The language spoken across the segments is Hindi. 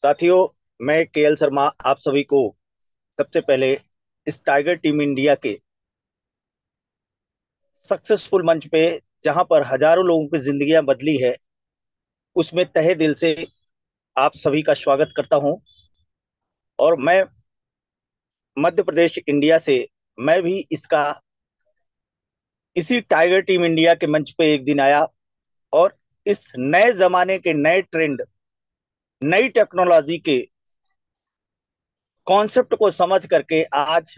साथियों, मैं केएल शर्मा आप सभी को सबसे पहले इस टाइगर टीम इंडिया के सक्सेसफुल मंच पे, जहां पर हजारों लोगों की जिंदगियां बदली है, उसमें तहे दिल से आप सभी का स्वागत करता हूं। और मैं मध्य प्रदेश इंडिया से, मैं भी इसका इसी टाइगर टीम इंडिया के मंच पे एक दिन आया और इस नए जमाने के नए ट्रेंड, नई टेक्नोलॉजी के कॉन्सेप्ट को समझ करके आज,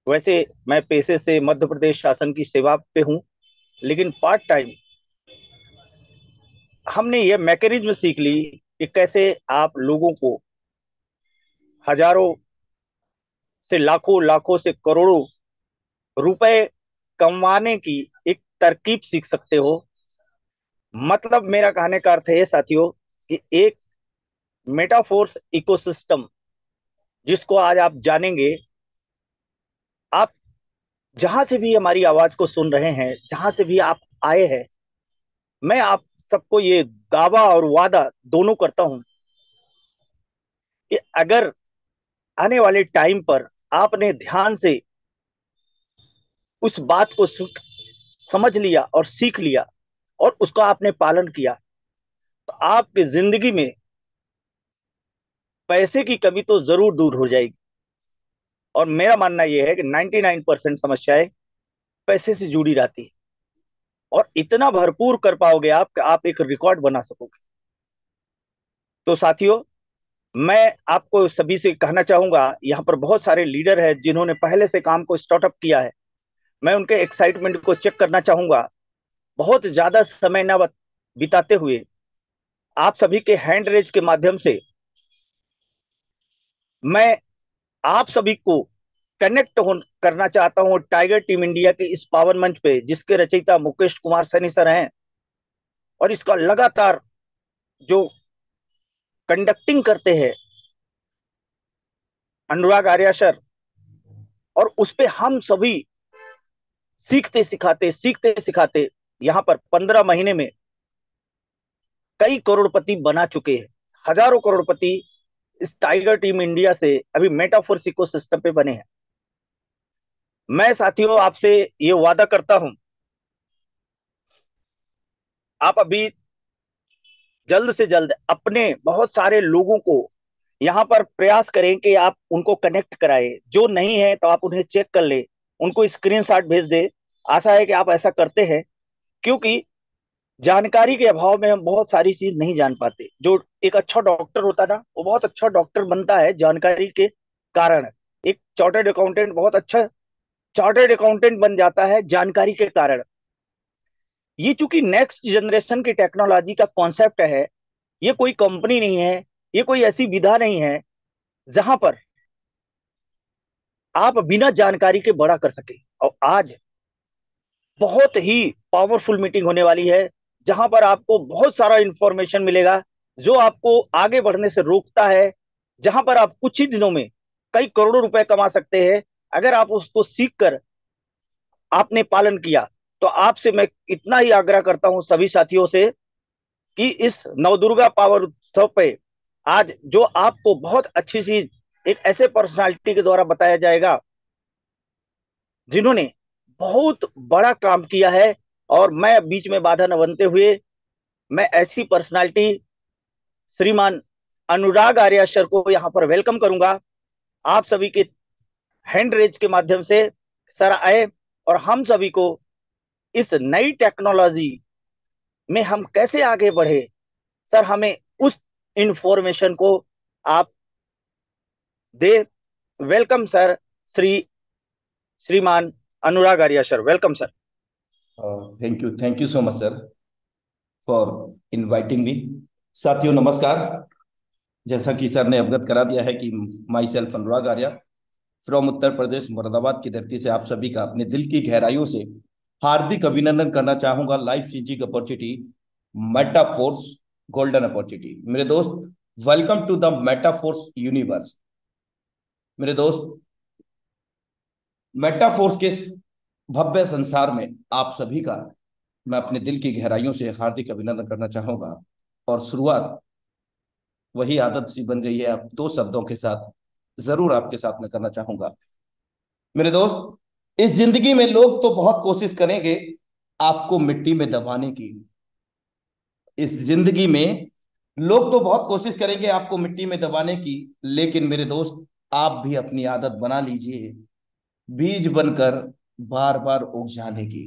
वैसे मैं पेशे से मध्य प्रदेश शासन की सेवा पे हूं, लेकिन पार्ट टाइम हमने ये मैकेनिज्म सीख ली कि कैसे आप लोगों को हजारों से लाखों, लाखों से करोड़ों रुपए कमाने की एक तरकीब सीख सकते हो। मतलब मेरा कहने का अर्थ है साथियों कि एक मेटाफोर्स इकोसिस्टम जिसको आज आप जानेंगे। आप जहां से भी हमारी आवाज को सुन रहे हैं, जहां से भी आप आए हैं, मैं आप सबको ये दावा और वादा दोनों करता हूं कि अगर आने वाले टाइम पर आपने ध्यान से उस बात को समझ लिया और सीख लिया और उसका आपने पालन किया, तो आपकी जिंदगी में पैसे की कमी तो जरूर दूर हो जाएगी। और मेरा मानना यह है कि 99% समस्याएं पैसे से जुड़ी रहती है, और इतना भरपूर कर पाओगे आप कि आप एक रिकॉर्ड बना सकोगे। तो साथियों, मैं आपको सभी से कहना चाहूंगा, यहाँ पर बहुत सारे लीडर हैं जिन्होंने पहले से काम को स्टार्टअप किया है। मैं उनके एक्साइटमेंट को चेक करना चाहूंगा। बहुत ज्यादा समय ना बिताते हुए आप सभी के हैंड रेज के माध्यम से मैं आप सभी को कनेक्ट करना चाहता हूं टाइगर टीम इंडिया के इस पावन मंच पे, जिसके रचयिता मुकेश कुमार सैनी सर हैं। और इसका लगातार जो कंडक्टिंग करते हैं अनुराग आर्या सर, और उस पे हम सभी सीखते सिखाते यहाँ पर 15 महीने में कई करोड़पति बना चुके हैं। हजारों करोड़पति इस टाइगर टीम इंडिया से अभी मेटाफोर्स इकोसिस्टम पे बने हैं। मैं साथियों आपसे ये वादा करता हूं, आप अभी जल्द से जल्द अपने बहुत सारे लोगों को यहाँ पर प्रयास करें कि आप उनको कनेक्ट कराएं। जो नहीं है तो आप उन्हें चेक कर ले, उनको स्क्रीनशॉट भेज दे। आशा है कि आप ऐसा करते हैं, क्योंकि जानकारी के अभाव में हम बहुत सारी चीज नहीं जान पाते। जो एक अच्छा डॉक्टर होता ना, वो बहुत अच्छा डॉक्टर बनता है जानकारी के कारण। एक चार्टर्ड अकाउंटेंट बहुत अच्छा चार्टर्ड अकाउंटेंट बन जाता है जानकारी के कारण। ये चूंकि नेक्स्ट जनरेशन की टेक्नोलॉजी का कॉन्सेप्ट है, ये कोई कंपनी नहीं है, ये कोई ऐसी विधा नहीं है जहां पर आप बिना जानकारी के बड़ा कर सके। और आज बहुत ही पावरफुल मीटिंग होने वाली है, जहां पर आपको बहुत सारा इंफॉर्मेशन मिलेगा जो आपको आगे बढ़ने से रोकता है। जहां पर आप कुछ ही दिनों में कई करोड़ों रुपए कमा सकते हैं, अगर आप उसको सीख कर आपने पालन किया। तो आपसे मैं इतना ही आग्रह करता हूं सभी साथियों से कि इस नवदुर्गा पावर उत्सव पे आज जो आपको बहुत अच्छी चीज एक ऐसे पर्सनालिटी के द्वारा बताया जाएगा जिन्होंने बहुत बड़ा काम किया है। और मैं बीच में बाधा न बनते हुए मैं ऐसी पर्सनालिटी श्रीमान अनुराग आर्या सर को यहाँ पर वेलकम करूंगा। आप सभी के हैंड रेज के माध्यम से सर आए और हम सभी को इस नई टेक्नोलॉजी में हम कैसे आगे बढ़े, सर हमें उस इंफॉर्मेशन को आप दे। वेलकम सर, श्रीमान Anurag Arya sir, welcome sir. Thank you so much sir for inviting me. साथियों नमस्कार। जैसा कि सर ने अवगत करा दिया है कि my self Anurag Arya from Uttar Pradesh Moradabad की धरती से आप सभी का अपने दिल की गहराइयों से हार्दिक अभिनंदन करना चाहूंगा। Life changing opportunity, Metaforce, golden opportunity. मेरे दोस्त, welcome to the Metaforce universe. मेरे दोस्त, मेटाफोर्स के इस भव्य संसार में आप सभी का मैं अपने दिल की गहराइयों से हार्दिक अभिनंदन करना चाहूंगा। और शुरुआत वही आदत सी बन गई है। अब दो शब्दों के साथ जरूर आपके साथ में करना चाहूंगा मेरे दोस्त। इस जिंदगी में लोग तो बहुत कोशिश करेंगे आपको मिट्टी में दबाने की। इस जिंदगी में लोग तो बहुत कोशिश करेंगे आपको मिट्टी में दबाने की, लेकिन मेरे दोस्त आप भी अपनी आदत बना लीजिए बीज बनकर बार बार उग जाने की।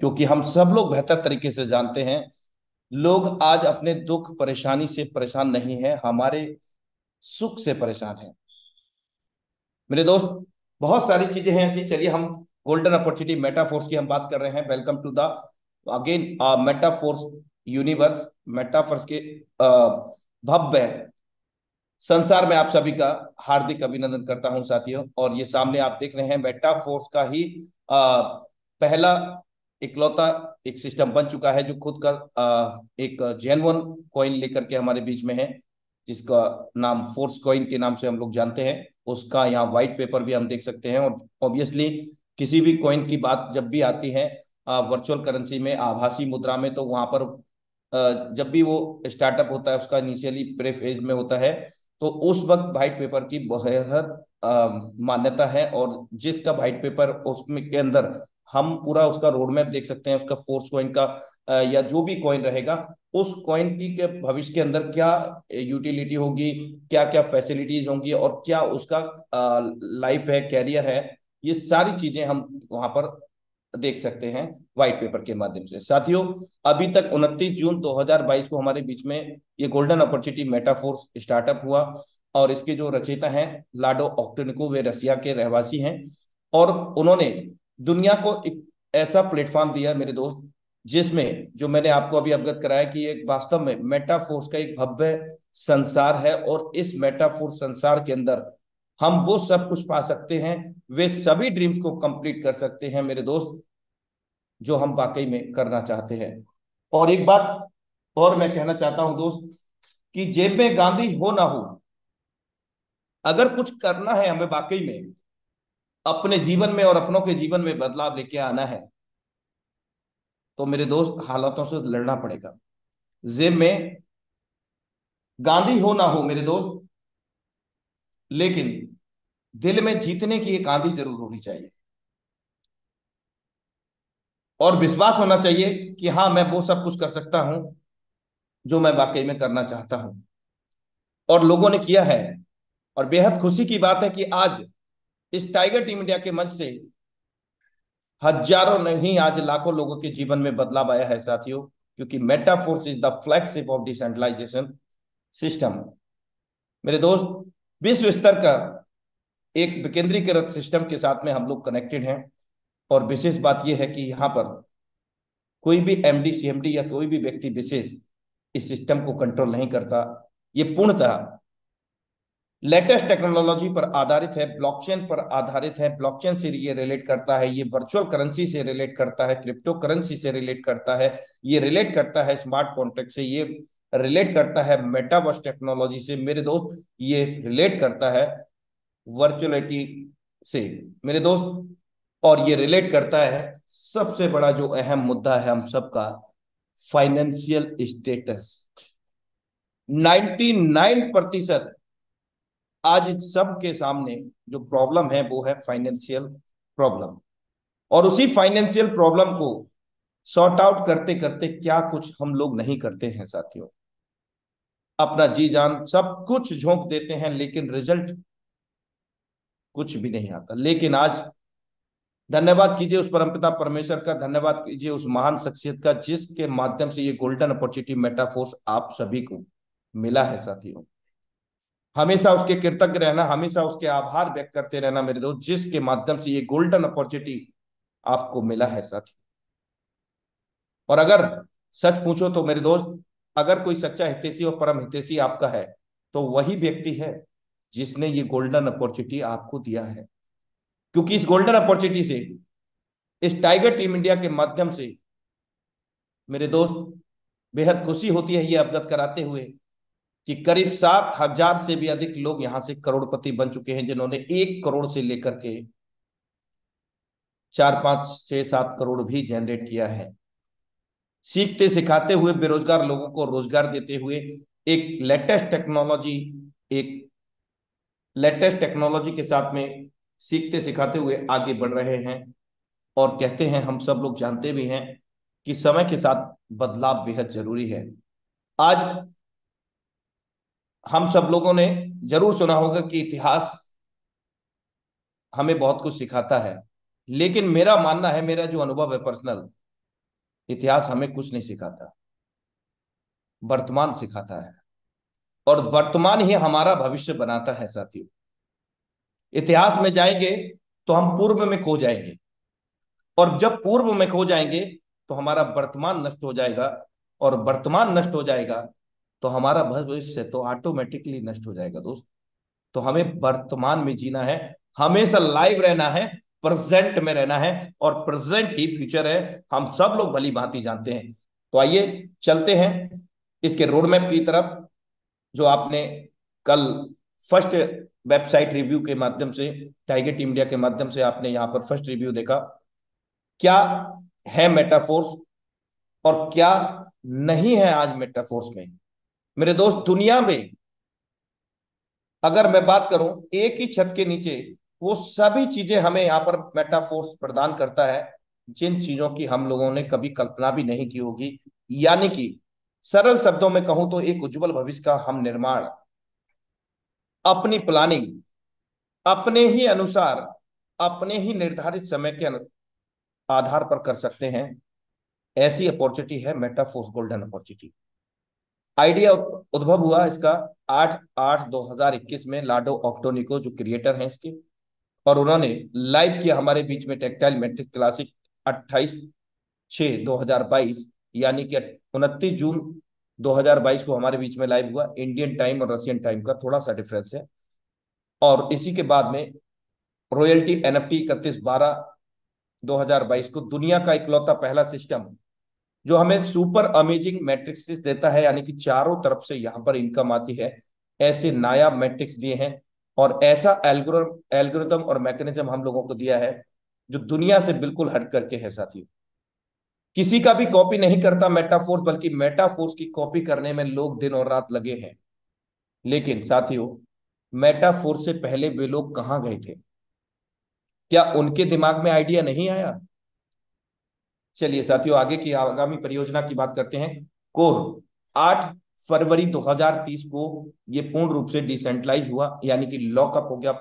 क्योंकि हम सब लोग बेहतर तरीके से जानते हैं, लोग आज अपने दुख परेशानी से परेशान नहीं है, हमारे सुख से परेशान है मेरे दोस्त। बहुत सारी चीजें हैं ऐसी। चलिए हम गोल्डन अपॉर्चुनिटी मेटाफोर्स की हम बात कर रहे हैं। Welcome to the again Metaforce universe. Metaforce के भव्य संसार में आप सभी का हार्दिक अभिनंदन करता हूं साथियों। और ये सामने आप देख रहे हैं मेटाफोर्स का ही पहला इकलौता एक सिस्टम बन चुका है, जो खुद का एक जेन्युइन कॉइन लेकर के हमारे बीच में है, जिसका नाम फोर्स कॉइन के नाम से हम लोग जानते हैं। उसका यहाँ व्हाइट पेपर भी हम देख सकते हैं। और ऑब्वियसली किसी भी कॉइन की बात जब भी आती है वर्चुअल करेंसी में, आभासी मुद्रा में, तो वहां पर जब भी वो स्टार्टअप होता है, उसका इनिशियली प्री फेज में होता है, तो उस वक्त व्हाइट पेपर की बेहद मान्यता है। और जिसका व्हाइट पेपर उसमें के अंदर हम पूरा उसका रोड मैप देख सकते हैं, उसका फोर्स कॉइन का या जो भी कॉइन रहेगा, उस कॉइन की के भविष्य के अंदर क्या यूटिलिटी होगी, क्या क्या फैसिलिटीज होंगी, और क्या उसका लाइफ है, कैरियर है, ये सारी चीजें हम वहां पर देख सकते हैं व्हाइट पेपर के माध्यम से। साथियों, अभी तक 29 जून 2022 को हमारे बीच में ये गोल्डन अपॉर्चुनिटी मेटाफोर्स स्टार्टअप हुआ। और इसके जो रचयिता हैं लाडो ऑक्टेनिको, वे रसिया के रहवासी हैं। और उन्होंने दुनिया को एक ऐसा प्लेटफॉर्म दिया मेरे दोस्त, जिसमें जो मैंने आपको अभी अवगत कराया कि एक वास्तव में मेटाफोर्स का एक भव्य संसार है। और इस मेटाफोर्स संसार के अंदर हम वो सब कुछ पा सकते हैं, वे सभी ड्रीम्स को कंप्लीट कर सकते हैं मेरे दोस्त, जो हम वाकई में करना चाहते हैं। और एक बात और मैं कहना चाहता हूं दोस्त, कि जेब में गांधी हो ना हो, अगर कुछ करना है हमें वाकई में अपने जीवन में और अपनों के जीवन में बदलाव लेके आना है, तो मेरे दोस्त हालातों से लड़ना पड़ेगा। जेब में गांधी हो ना हो मेरे दोस्त, लेकिन दिल में जीतने की एक आंधी जरूर होनी चाहिए। और विश्वास होना चाहिए कि हाँ, मैं वो सब कुछ कर सकता हूं जो मैं वाकई में करना चाहता हूं। और लोगों ने किया है। और बेहद खुशी की बात है कि आज इस टाइगर टीम इंडिया के मंच से हजारों नहीं, आज लाखों लोगों के जीवन में बदलाव आया है साथियों। क्योंकि Metaforce is the flagship of decentralisation system मेरे दोस्त। विश्व स्तर का एक विकेंद्रीकृत सिस्टम के साथ में हम लोग कनेक्टेड हैं। और विशेष बात यह है कि यहाँ पर कोई भी एमडी सीएमडी या कोई भी व्यक्ति विशेष इस सिस्टम को कंट्रोल नहीं करता। ये पूर्णतः लेटेस्ट टेक्नोलॉजी पर आधारित है, ब्लॉकचेन पर आधारित है। ब्लॉकचेन से ये रिलेट करता है, ये वर्चुअल करेंसी से रिलेट करता है, क्रिप्टो करेंसी से रिलेट करता है, ये रिलेट करता है स्मार्ट कॉन्ट्रैक्ट से, ये रिलेट करता है मेटावर्स टेक्नोलॉजी से मेरे दोस्त, ये रिलेट करता है वर्चुअलिटी से मेरे दोस्त। और ये रिलेट करता है सबसे बड़ा जो अहम मुद्दा है हम सबका, फाइनेंशियल स्टेटस। 99% आज सबके सामने जो प्रॉब्लम है वो है फाइनेंशियल प्रॉब्लम। और उसी फाइनेंशियल प्रॉब्लम को सॉर्ट आउट करते करते क्या कुछ हम लोग नहीं करते हैं साथियों। अपना जी जान सब कुछ झोंक देते हैं, लेकिन रिजल्ट कुछ भी नहीं आता। लेकिन आज धन्यवाद कीजिए उस परमपिता परमेश्वर का, धन्यवाद कीजिए उस महान शख्सियत का, जिसके माध्यम से ये गोल्डन अपॉर्चुनिटी मेटाफोर्स आप सभी को मिला है साथियों। हमेशा उसके कृतज्ञ रहना, हमेशा उसके आभार व्यक्त करते रहना मेरे दोस्त, जिसके माध्यम से ये गोल्डन अपॉर्चुनिटी आपको मिला है साथी। और अगर सच पूछो तो मेरे दोस्त, अगर कोई सच्चा हितैषी और परम हितैषी आपका है, तो वही व्यक्ति है जिसने ये गोल्डन अपॉर्चुनिटी आपको दिया है। क्योंकि इस गोल्डन अपॉर्चुनिटी से, इस टाइगर टीम इंडिया के माध्यम से मेरे दोस्त बेहद खुशी होती है ये अवगत कराते हुए कि करीब 7,000 से भी अधिक लोग यहां से करोड़पति बन चुके हैं, जिन्होंने 1 करोड़ से लेकर के 4, 5, 6, 7 करोड़ भी जनरेट किया है। सीखते सिखाते हुए, बेरोजगार लोगों को रोजगार देते हुए एक एक लेटेस्ट टेक्नोलॉजी के साथ में सीखते सिखाते हुए आगे बढ़ रहे हैं। और कहते हैं, हम सब लोग जानते भी हैं कि समय के साथ बदलाव बेहद जरूरी है। आज हम सब लोगों ने जरूर सुना होगा कि इतिहास हमें बहुत कुछ सिखाता है, लेकिन मेरा मानना है, मेरा जो अनुभव है पर्सनल, इतिहास हमें कुछ नहीं सिखाता, वर्तमान सिखाता है। और वर्तमान ही हमारा भविष्य बनाता है साथियों। इतिहास में जाएंगे तो हम पूर्व में खो जाएंगे, और जब पूर्व में खो जाएंगे तो हमारा वर्तमान नष्ट हो जाएगा, और वर्तमान नष्ट हो जाएगा तो हमारा भविष्य तो ऑटोमेटिकली नष्ट हो जाएगा दोस्त। तो हमें वर्तमान में जीना है, हमेशा लाइव रहना है, प्रेजेंट में रहना है, और प्रेजेंट ही फ्यूचर है, हम सब लोग भली भांति जानते हैं। तो आइए चलते हैं इसके रोड मैप की तरफ, जो आपने कल फर्स्ट वेबसाइट रिव्यू के माध्यम से, टाइगेट इंडिया के माध्यम से आपने यहाँ पर फर्स्ट रिव्यू देखा। क्या है मेटाफोर्स और क्या नहीं है आज मेटाफोर्स में। मेरे दोस्त, दुनिया में अगर मैं बात करूं एक ही छत के नीचे, वो सभी चीजें हमें यहाँ पर मेटाफोर्स प्रदान करता है, जिन चीजों की हम लोगों ने कभी कल्पना भी नहीं की होगी। यानी कि सरल शब्दों में कहूं तो एक उज्जवल भविष्य का हम निर्माण अपनी प्लानिंग, अपने ही अनुसार, अपने ही निर्धारित समय के आधार पर कर सकते हैं। ऐसी अपॉर्चुनिटी है मेटाफोर्स गोल्डन अपॉर्चुनिटी। आइडिया उद्भव हुआ इसका 8/8/2021 में लाडो ऑक्टोनिको, जो क्रिएटर हैं इसके, और उन्होंने लाइव किया हमारे बीच में टेक्टाइल मैट्रिक क्लासिक 28/6/2022, यानी कि 29 जून 2022 को हमारे बीच में लाइव हुआ। इंडियन टाइम और रशियन टाइम का थोड़ा सा डिफरेंस है। और इसी के बाद में रॉयल्टी एनएफटी 31/12/2022 को, दुनिया का इकलौता पहला सिस्टम जो हमें सुपर अमेजिंग मैट्रिक्स देता है, यानी कि चारों तरफ से यहां पर इनकम आती है, ऐसे नायाब मैट्रिक्स दिए हैं। और ऐसा एल्गोरिदम और मैकेनिज्म हम लोगों को दिया है जो दुनिया से बिल्कुल हट करके है साथियों। किसी का भी कॉपी नहीं करता मेटाफोर्स, बल्कि मेटाफोर्स की कॉपी करने में लोग दिन और रात लगे हैं। लेकिन साथियों, मेटाफोर्स से पहले वे लोग कहां गए थे? क्या उनके दिमाग में आइडिया नहीं आया? चलिए साथियों, आगे की आगामी परियोजना की बात करते हैं। कोर 8 फरवरी 2030 को ये पूर्ण रूप से डिसेंट्रलाइज हुआ, यानी कि लॉकअप हो गया।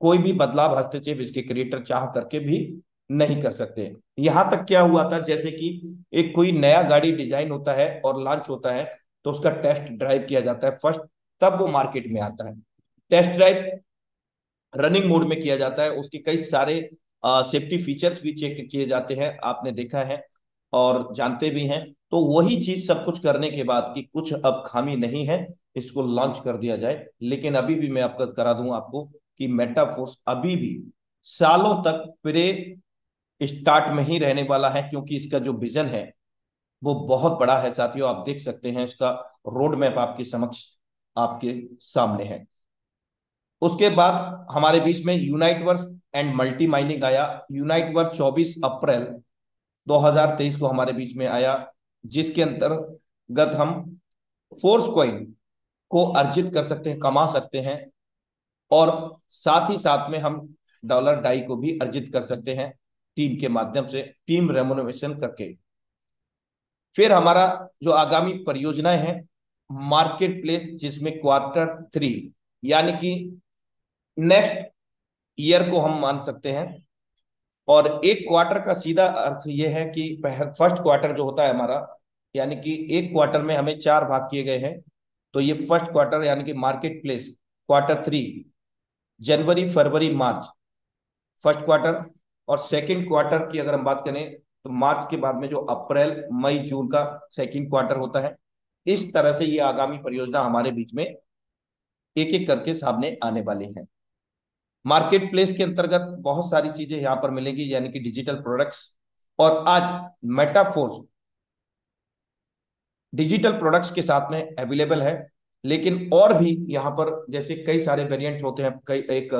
कोई भी बदलाव, हस्तक्षेप इसके क्रिएटर चाह करके भी नहीं कर सकते। यहां तक क्या हुआ था, जैसे कि एक कोई नया गाड़ी डिजाइन होता है और लॉन्च होता है, तो उसका टेस्ट ड्राइव किया जाता है फर्स्ट, तब वो मार्केट में आता है। टेस्ट ड्राइव रनिंग मोड में किया जाता है, उसके कई सारे सेफ्टी फीचर्स भी चेक किए जाते हैं, आपने देखा है और जानते भी हैं। तो वही चीज सब कुछ करने के बाद कि कुछ अब खामी नहीं है, इसको लॉन्च कर दिया जाए। लेकिन अभी भी मैं आपको करा दूं आपको कि मेटाफोर्स अभी भी सालों तक प्रे स्टार्ट में ही रहने वाला है, क्योंकि इसका जो विजन है वो बहुत बड़ा है साथियों। आप देख सकते हैं इसका रोड मैप आपके समक्ष, आपके सामने है। उसके बाद हमारे बीच में unite verse and multi mining आया। यूनाइट वर्स 24 अप्रैल 2023 को हमारे बीच में आया, जिसके अंतर्गत हम फोर्स कॉइन को अर्जित कर सकते हैं, कमा सकते हैं, और साथ ही साथ में हम डॉलर डाई को भी अर्जित कर सकते हैं टीम के माध्यम से, टीम रेमोनेशन करके। फिर हमारा जो आगामी परियोजनाएं हैं, मार्केट प्लेस, जिसमें Q3 यानी कि नेक्स्ट ईयर को हम मान सकते हैं। और एक क्वार्टर का सीधा अर्थ यह है कि फर्स्ट क्वार्टर जो होता है हमारा, यानी कि एक क्वार्टर में हमें 4 भाग किए गए हैं। तो ये फर्स्ट क्वार्टर यानी कि मार्केट प्लेस Q3, जनवरी फरवरी मार्च फर्स्ट क्वार्टर, और सेकंड क्वार्टर की अगर हम बात करें तो मार्च के बाद में जो अप्रैल मई जून का सेकंड क्वार्टर होता है। इस तरह से ये आगामी परियोजना हमारे बीच में एक एक करके सामने आने वाली है। मार्केट प्लेस के अंतर्गत बहुत सारी चीजें यहां पर मिलेगी, यानी कि डिजिटल प्रोडक्ट्स। और आज मेटाफोर्स डिजिटल प्रोडक्ट्स के साथ में अवेलेबल है, लेकिन और भी यहाँ पर जैसे कई सारे वेरिएंट होते हैं। कई एक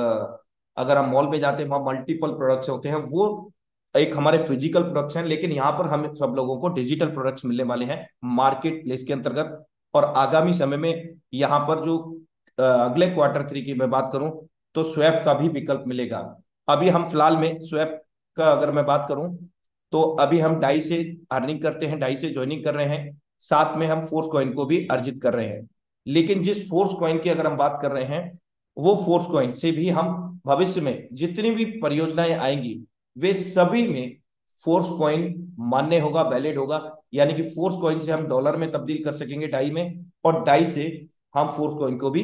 अगर हम मॉल में जाते हैं, वहाँ मल्टीपल प्रोडक्ट्स होते हैं, वो एक हमारे फिजिकल प्रोडक्ट्स हैं। लेकिन यहाँ पर हम सब लोगों को डिजिटल प्रोडक्ट्स मिलने वाले हैं मार्केट प्लेस के अंतर्गत। और आगामी समय में यहाँ पर जो अगले क्वार्टर 3 की मैं बात करूं तो स्वैप का भी विकल्प मिलेगा। अभी हम फिलहाल में स्वैप का अगर मैं बात करूं तो अभी हम डाई से अर्निंग करते हैं, डाई से ज्वाइनिंग कर रहे हैं, साथ में हम फोर्स कॉइन को भी अर्जित कर रहे हैं। लेकिन जिस फोर्स कॉइन की अगर हम बात कर रहे हैं, वो फोर्स कॉइन से भी हम भविष्य में जितनी भी परियोजनाएं आएंगी वे सभी में फोर्स कॉइन मान्य होगा, वैलिड होगा। यानी कि फोर्स कॉइन से हम डॉलर में तब्दील कर सकेंगे डाई में, और डाई से हम फोर्स कॉइन को भी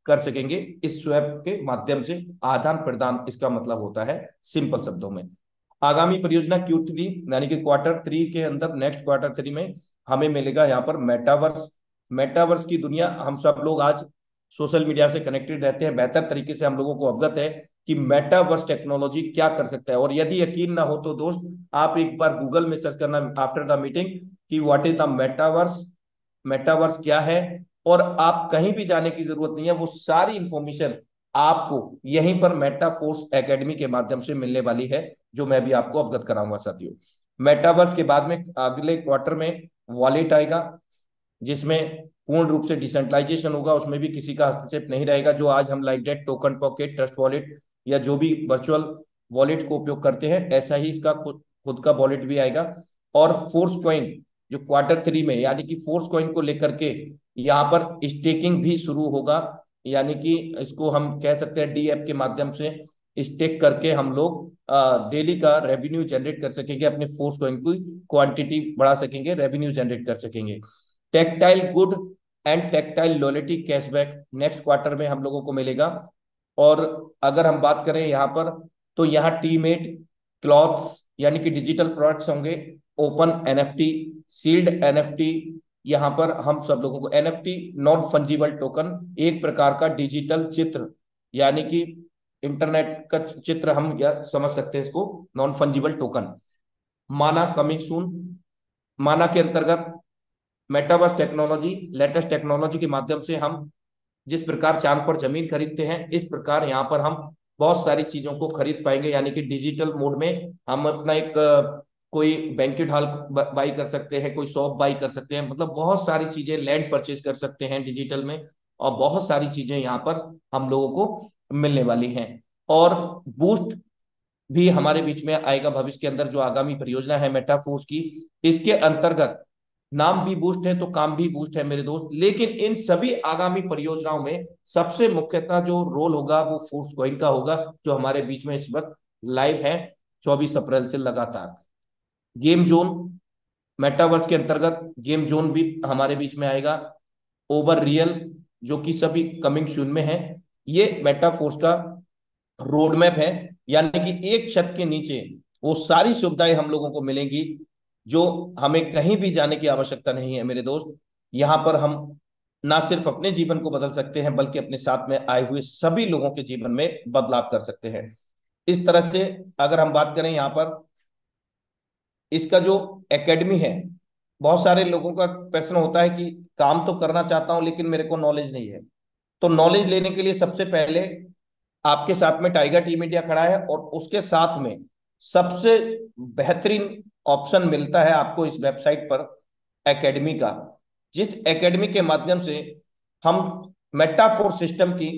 कर सकेंगे इस स्वैप के माध्यम से। आदान प्रदान इसका मतलब होता है सिंपल शब्दों में। आगामी परियोजना Q3 यानी कि क्वार्टर 3 के अंदर, नेक्स्ट क्वार्टर 3 में हमें मिलेगा यहाँ पर मेटावर्स। मेटावर्स की दुनिया, हम सब लोग आज सोशल मीडिया से कनेक्टेड रहते हैं, बेहतर तरीके से हम लोगों को अवगत है कि मेटावर्स टेक्नोलॉजी क्या कर सकता है। और यदि यकीन ना हो तो दोस्त, आप एक बार गूगल में सर्च करना आफ्टर द मीटिंग कि what is the metaverse, metaverse क्या है। और आप कहीं भी जाने की जरूरत नहीं है, वो सारी इंफॉर्मेशन आपको यहीं पर मेटाफोर्स एकेडमी के माध्यम से मिलने वाली है, जो मैं भी आपको अवगत कराऊंगा साथियों। मेटावर्स के बाद में अगले क्वार्टर में वॉलेट आएगा, जिसमें पूर्ण रूप से डिसेंट्रलाइजेशन होगा, उसमें भी किसी का हस्तक्षेप नहीं रहेगा। जो आज हम like date, Token Pocket, Trust Wallet या जो भी वर्चुअल वॉलेट को उपयोग करते हैं, ऐसा ही इसका खुद का वॉलेट भी आएगा। और फोर्स कॉइन जो क्वार्टर 3 में, यानी कि फोर्स कॉइन को लेकर के यहाँ पर स्टेकिंग भी शुरू होगा। यानी कि इसको हम कह सकते हैं डी ऐप के माध्यम से स्टेक करके हम लोग डेली का रेवेन्यू जनरेट कर सकेंगे, अपने फोर्स कॉइन की क्वांटिटी बढ़ा सकेंगे, रेवेन्यू जनरेट कर सकेंगे। Tactile good and tactile loyalty cashback next quarter में हम लोगों को मिलेगा। और अगर हम बात करें यहाँ पर, तो यहाँ टीमेट क्लॉथ्स यानी कि डिजिटल प्रोडक्ट्स होंगे, ओपन एनएफटी, सील्ड एनएफटी। यहाँ पर हम सब लोगों को एनएफटी, नॉन फंजिबल टोकन, एक प्रकार का डिजिटल चित्र, यानी कि इंटरनेट का चित्र हम या समझ सकते हैं इसको, नॉन फंजिबल टोकन। माना कमिंग सून, माना के अंतर्गत मेटावर्स टेक्नोलॉजी, लेटेस्ट टेक्नोलॉजी के माध्यम से हम जिस प्रकार चांद पर जमीन खरीदते हैं, इस प्रकार यहाँ पर हम बहुत सारी चीजों को खरीद पाएंगे। यानी कि डिजिटल मोड में हम अपना एक कोई बैंकेट हॉल बाई कर सकते हैं, कोई शॉप बाई कर सकते हैं, मतलब बहुत सारी चीजें, लैंड परचेज कर सकते हैं डिजिटल में। और बहुत सारी चीजें यहाँ पर हम लोगों को मिलने वाली हैं। और बूस्ट भी हमारे बीच में आएगा भविष्य के अंदर, जो आगामी परियोजना है मेटाफोर्स की। इसके अंतर्गत नाम भी बूस्ट है तो काम भी बूस्ट है मेरे दोस्त। लेकिन इन सभी आगामी परियोजनाओं में सबसे मुख्यतः जो रोल होगा वो फोर्स कॉइन का होगा, जो हमारे बीच में इस वक्त लाइव है 24 अप्रैल से लगातार। गेम जोन, मेटावर्स के अंतर्गत गेम जोन भी हमारे बीच में आएगा। ओवर रियल, जो कि सभी कमिंग सून में है। ये मेटाफोर्स का रोड मैप है, यानी कि एक छत के नीचे वो सारी सुविधाएं हम लोगों को मिलेंगी, जो हमें कहीं भी जाने की आवश्यकता नहीं है मेरे दोस्त। यहाँ पर हम ना सिर्फ अपने जीवन को बदल सकते हैं, बल्कि अपने साथ में आए हुए सभी लोगों के जीवन में बदलाव कर सकते हैं। इस तरह से अगर हम बात करें यहाँ पर, इसका जो एकेडमी है, बहुत सारे लोगों का प्रश्न होता है कि काम तो करना चाहता हूं लेकिन मेरे को नॉलेज नहीं है। तो नॉलेज लेने के लिए सबसे पहले आपके साथ में टाइगर टीम इंडिया खड़ा है, और उसके साथ में सबसे बेहतरीन ऑप्शन मिलता है आपको इस वेबसाइट पर, एकेडमी का। जिस एकेडमी के माध्यम से हम मेटाफोर सिस्टम की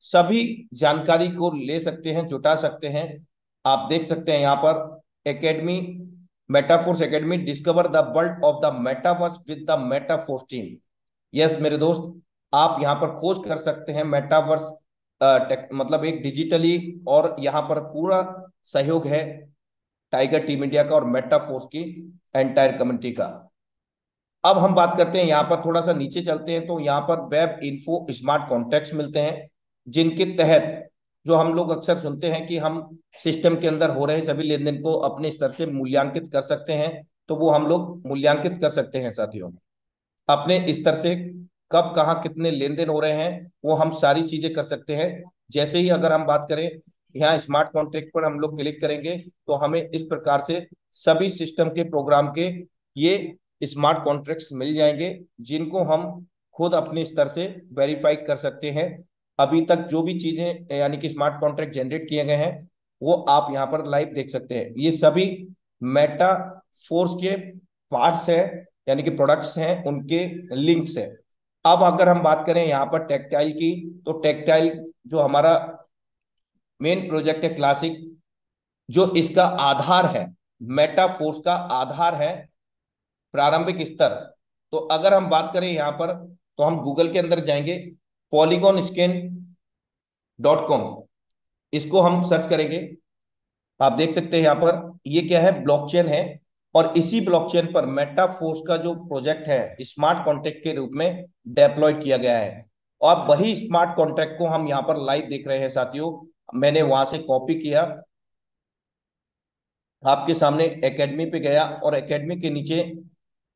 सभी जानकारी को ले सकते हैं, जुटा सकते हैं। आप देख सकते हैं यहाँ पर academy, Metaforce academy, discover the world of the metaverse with the Metaforce team. Yes मेरे दोस्त, आप यहाँ पर खोज कर सकते हैं मेटावर्स, मतलब एक डिजिटली, और यहाँ पर पूरा सहयोग है टाइगर टीम इंडिया का और मेटाफोर्स की एंटायर कम्युनिटी का। अब हम बात करते हैं, यहाँ पर थोड़ा सा नीचे चलते हैं, तो यहाँ पर वेब इन्फो स्मार्ट कॉन्ट्रैक्ट्स मिलते हैं, जिनके तहत जो हम लोग अक्सर सुनते हैं कि हम सिस्टम के अंदर हो रहे सभी लेन देन को अपने स्तर से मूल्यांकित कर सकते हैं, तो वो हम लोग मूल्यांकित कर सकते हैं साथियों। अपने स्तर से कब कहाँ कितने लेन देन हो रहे हैं वो हम सारी चीजें कर सकते हैं। जैसे ही अगर हम बात करें, यहाँ स्मार्ट कॉन्ट्रैक्ट पर हम लोग क्लिक करेंगे तो हमें इस प्रकार से सभी सिस्टम के प्रोग्राम के ये स्मार्ट कॉन्ट्रैक्ट्स मिल जाएंगे, जिनको हम खुद अपने स्तर से वेरीफाई कर सकते हैं। अभी तक जो भी चीजें यानी कि स्मार्ट कॉन्ट्रैक्ट जनरेट किए गए हैं, वो आप यहाँ पर लाइव देख सकते हैं। ये सभी मेटा फोर्स के पार्ट्स है, यानी कि प्रोडक्ट्स हैं, उनके लिंक्स है। अब अगर हम बात करें यहाँ पर टेक्टाइल की, तो टेक्टाइल जो हमारा मेन प्रोजेक्ट है क्लासिक, जो इसका आधार है, मेटाफोर्स का आधार है प्रारंभिक स्तर। तो अगर हम बात करें यहाँ पर, तो हम गूगल के अंदर जाएंगे, polygon-scan.com, इसको हम सर्च करेंगे। आप देख सकते हैं यहाँ पर ये क्या है, ब्लॉकचेन है। और इसी ब्लॉकचेन पर मेटाफोर्स का जो प्रोजेक्ट है स्मार्ट कॉन्ट्रैक्ट के रूप में डेप्लॉय किया गया है। और वही स्मार्ट कॉन्ट्रैक्ट को हम यहाँ पर लाइव देख रहे हैं साथियों। मैंने वहां से कॉपी किया, आपके सामने एकेडमी पे गया और एकेडमी के नीचे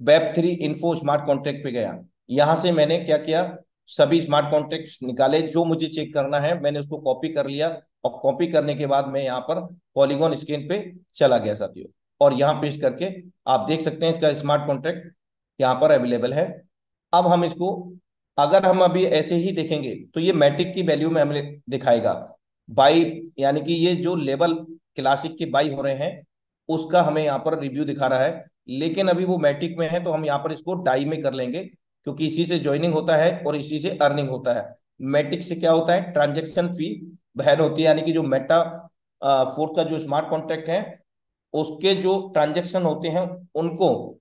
वेब 3 इन्फो स्मार्ट कॉन्ट्रैक्ट पे गया। यहां से मैंने क्या किया, सभी स्मार्ट कॉन्ट्रैक्ट्स निकाले जो मुझे चेक करना है, मैंने उसको कॉपी कर लिया। और कॉपी करने के बाद मैं यहाँ पर पॉलीगॉन स्क्रीन पे चला गया साथियों, और यहाँ पेस्ट करके आप देख सकते हैं इसका स्मार्ट कॉन्ट्रैक्ट यहाँ पर अवेलेबल है। अब हम इसको, अगर हम अभी ऐसे ही देखेंगे तो ये मैट्रिक की वैल्यू में हमें दिखाएगा बाई, यानी कि ये जो लेवल क्लासिक के बाई हो रहे हैं उसका हमें यहाँ पर रिव्यू दिखा रहा है। लेकिन अभी वो मैट्रिक में है तो हम यहाँ पर इसको डाई में कर लेंगे, क्योंकि इसी से ज्वाइनिंग होता है और इसी से अर्निंग होता है। मैट्रिक से क्या होता है, ट्रांजेक्शन फी बहन होती है, यानी कि जो मेटा फोर्थ का जो स्मार्ट कॉन्ट्रैक्ट है उसके जो ट्रांजेक्शन होते हैं उनको,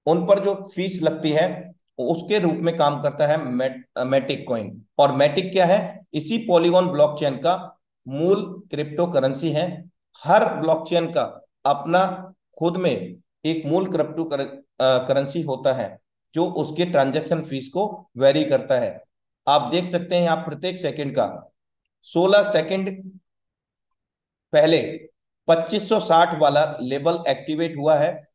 उन पर जो फीस लगती है उसके रूप में काम करता है मैटिक कॉइन। और मैटिक क्या है, इसी पॉलीगॉन ब्लॉकचेन का मूल क्रिप्टो करेंसी है। हर ब्लॉकचेन का अपना खुद में एक मूल क्रिप्टो करेंसी होता है जो उसके ट्रांजैक्शन फीस को वेरी करता है। आप देख सकते हैं यहाँ प्रत्येक सेकंड का 16 सेकंड पहले 2560 वाला लेवल एक्टिवेट हुआ है।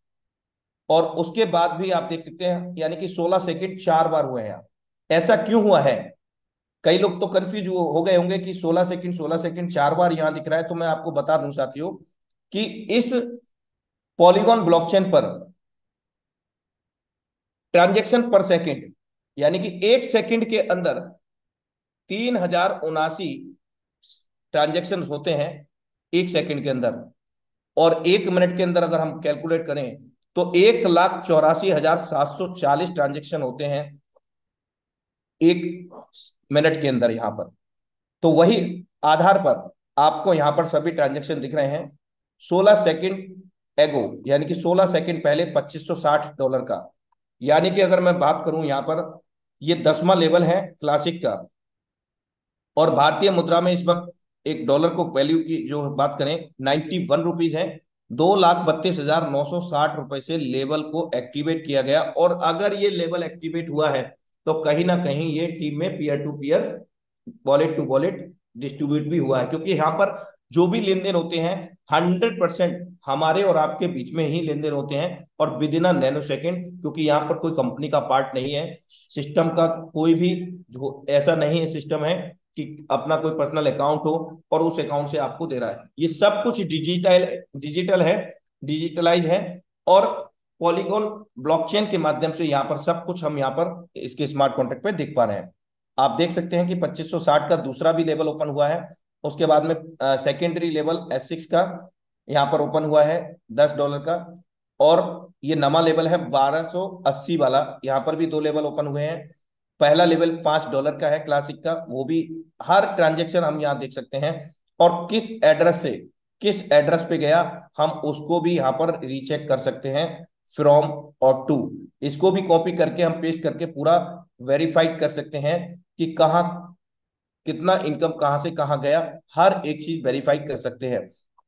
और उसके बाद भी आप देख सकते हैं, यानी कि 16 सेकंड 4 बार हुए हैं। ऐसा क्यों हुआ है, कई लोग तो कंफ्यूज हो गए होंगे कि 16 सेकंड 4 बार यहां दिख रहा है। तो मैं आपको बता दूं साथियों कि इस पॉलीगॉन ब्लॉकचेन पर ट्रांजेक्शन पर सेकंड, यानी कि 1 सेकंड के अंदर 3079 ट्रांजेक्शन होते हैं 1 सेकंड के अंदर। और 1 मिनट के अंदर अगर हम कैलकुलेट करें तो 1,84,740 ट्रांजेक्शन होते हैं 1 मिनट के अंदर यहां पर। तो वही आधार पर आपको यहां पर सभी ट्रांजेक्शन दिख रहे हैं। 16 सेकंड एगो, यानी कि 16 सेकंड पहले $2560 का। यानी कि अगर मैं बात करूं यहां पर, ये 10वां लेवल है क्लासिक का। और भारतीय मुद्रा में इस वक्त $1 को वैल्यू की जो बात करें 91 रुपीज है। 2,32,960 रुपए से लेवल को एक्टिवेट किया गया। और अगर ये लेवल एक्टिवेट हुआ है तो कहीं ना कहीं ये टीम में peer to peer, wallet to wallet distribute भी हुआ है, क्योंकि यहाँ पर जो भी लेन देन होते हैं 100% हमारे और आपके बीच में ही लेन देन होते हैं, और with in a nano second. क्योंकि यहाँ पर कोई कंपनी का पार्ट नहीं है, सिस्टम का कोई भी जो ऐसा नहीं है सिस्टम है कि अपना कोई पर्सनल अकाउंट हो और उस अकाउंट से आपको दे रहा है। ये सब कुछ डिजिटल डिजिटल है, डिजिटलाइज है। और पॉलीगॉन ब्लॉकचेन के माध्यम से यहाँ पर सब कुछ हम यहाँ पर इसके स्मार्ट कॉन्ट्रैक्ट पे देख पा रहे हैं। आप देख सकते हैं कि 2560 का दूसरा भी लेवल ओपन हुआ है। उसके बाद में सेकेंडरी लेवल S6 का यहाँ पर ओपन हुआ है $10 का। और ये नवा लेवल है 1280 वाला, यहाँ पर भी 2 लेवल ओपन हुए हैं। पहला लेवल $5 का है क्लासिक का, वो भी हर ट्रांजेक्शन हम यहाँ देख सकते हैं। और किस एड्रेस पे गया हम उसको भी यहाँ पर रीचेक कर सकते हैं, फ्रॉम और टू। इसको भी कॉपी करके हम पेस्ट करके पूरा वेरीफाइड कर सकते हैं कि कहाँ कितना इनकम कहाँ से कहाँ गया, हर एक चीज वेरीफाई कर सकते हैं।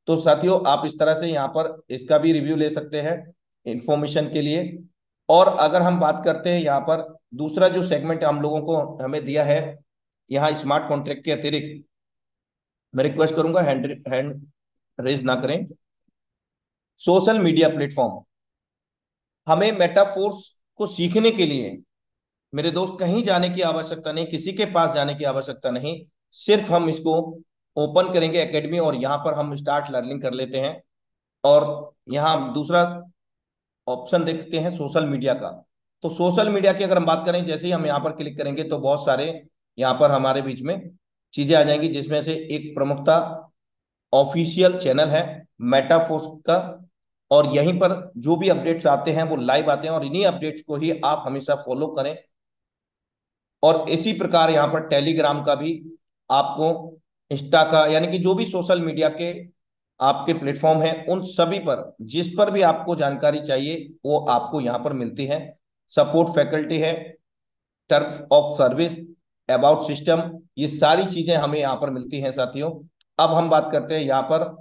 तो साथियों आप इस तरह से यहाँ पर इसका भी रिव्यू ले सकते हैं इंफॉर्मेशन के लिए। और अगर हम बात करते हैं यहाँ पर दूसरा जो सेगमेंट हम लोगों को हमें दिया है यहाँ स्मार्ट कॉन्ट्रैक्ट के अतिरिक्त, मैं रिक्वेस्ट करूंगा हैंड हैंड रेज ना करें। सोशल मीडिया प्लेटफॉर्म, हमें मेटाफोर्स को सीखने के लिए मेरे दोस्त कहीं जाने की आवश्यकता नहीं, किसी के पास जाने की आवश्यकता नहीं। सिर्फ हम इसको ओपन करेंगे एकेडमी और यहाँ पर हम स्टार्ट लर्निंग कर लेते हैं। और यहाँ दूसरा ऑप्शन देखते हैं सोशल मीडिया का। तो सोशल मीडिया की अगर हम बात करें, जैसे ही हम यहाँ पर क्लिक करेंगे तो बहुत सारे यहाँ पर हमारे बीच में चीजें आ जाएंगी, जिसमें से एक प्रमुखता ऑफिशियल चैनल है मेटाफोर्स का। और यहीं पर जो भी अपडेट्स आते हैं वो लाइव आते हैं, और इन्हीं अपडेट्स को ही आप हमेशा फॉलो करें। और इसी प्रकार यहाँ पर टेलीग्राम का भी आपको, इंस्टा का, यानी कि जो भी सोशल मीडिया के आपके प्लेटफॉर्म हैं उन सभी पर जिस पर भी आपको जानकारी चाहिए वो आपको यहाँ पर मिलती है। सपोर्ट फैकल्टी है, terms of service, about system, ये सारी चीजें हमें यहाँ पर मिलती हैं साथियों। अब हम बात करते हैं यहाँ पर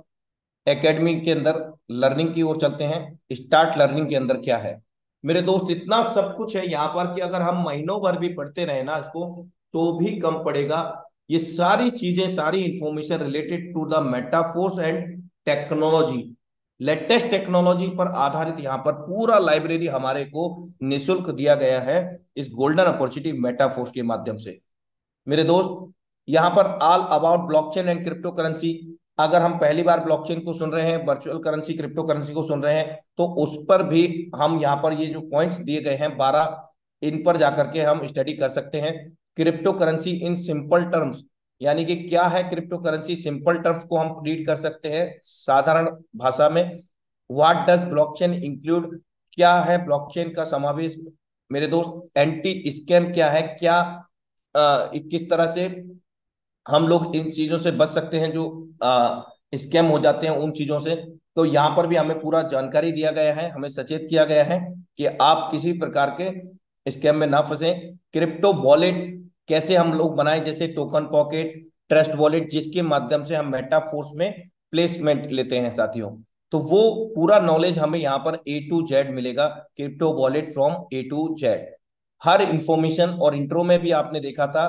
एकेडमी के अंदर लर्निंग की ओर चलते हैं। स्टार्ट लर्निंग के अंदर क्या है मेरे दोस्त, इतना सब कुछ है यहाँ पर कि अगर हम महीनों भर भी पढ़ते रहे ना इसको तो भी कम पड़ेगा। ये सारी चीजें, सारी information related to the Metaforce and technology, latest technology पर आधारित यहाँ पर पूरा लाइब्रेरी हमारे को निशुल्क दिया गया है इस गोल्डन अपॉर्चुनिटी मेटाफोर्स के माध्यम से। मेरे दोस्त यहाँ पर all about blockchain and crypto currency, अगर हम पहली बार ब्लॉकचेन को सुन रहे हैं, वर्चुअल करेंसी, क्रिप्टो करेंसी को सुन रहे हैं, तो उस पर भी हम यहाँ पर ये जो पॉइंट्स दिए गए हैं 12, इन पर जाकर के हम स्टडी कर सकते हैं। Crypto currency in simple terms, यानी कि क्या है क्रिप्टो करेंसी, सिंपल टर्म्स को हम रीड कर सकते हैं साधारण भाषा में। व्हाट डज ब्लॉकचेन इंक्लूड, क्या है ब्लॉकचेन का समावेश मेरे दोस्त। एंटी स्कैम क्या है, क्या किस तरह से हम लोग इन चीजों से बच सकते हैं जो स्कैम हो जाते हैं उन चीजों से। तो यहाँ पर भी हमें पूरा जानकारी दिया गया है, हमें सचेत किया गया है कि आप किसी प्रकार के स्कैम में ना फंसे। क्रिप्टो वॉलेट कैसे हम लोग बनाए, जैसे टोकन पॉकेट, ट्रस्ट वॉलेट, जिसके माध्यम से हम मेटाफोर्स में प्लेसमेंट लेते हैं साथियों। तो वो पूरा नॉलेज हमें यहाँ पर A to Z मिलेगा, crypto wallet from A to Z। Her information, और इंट्रो में भी आपने देखा था,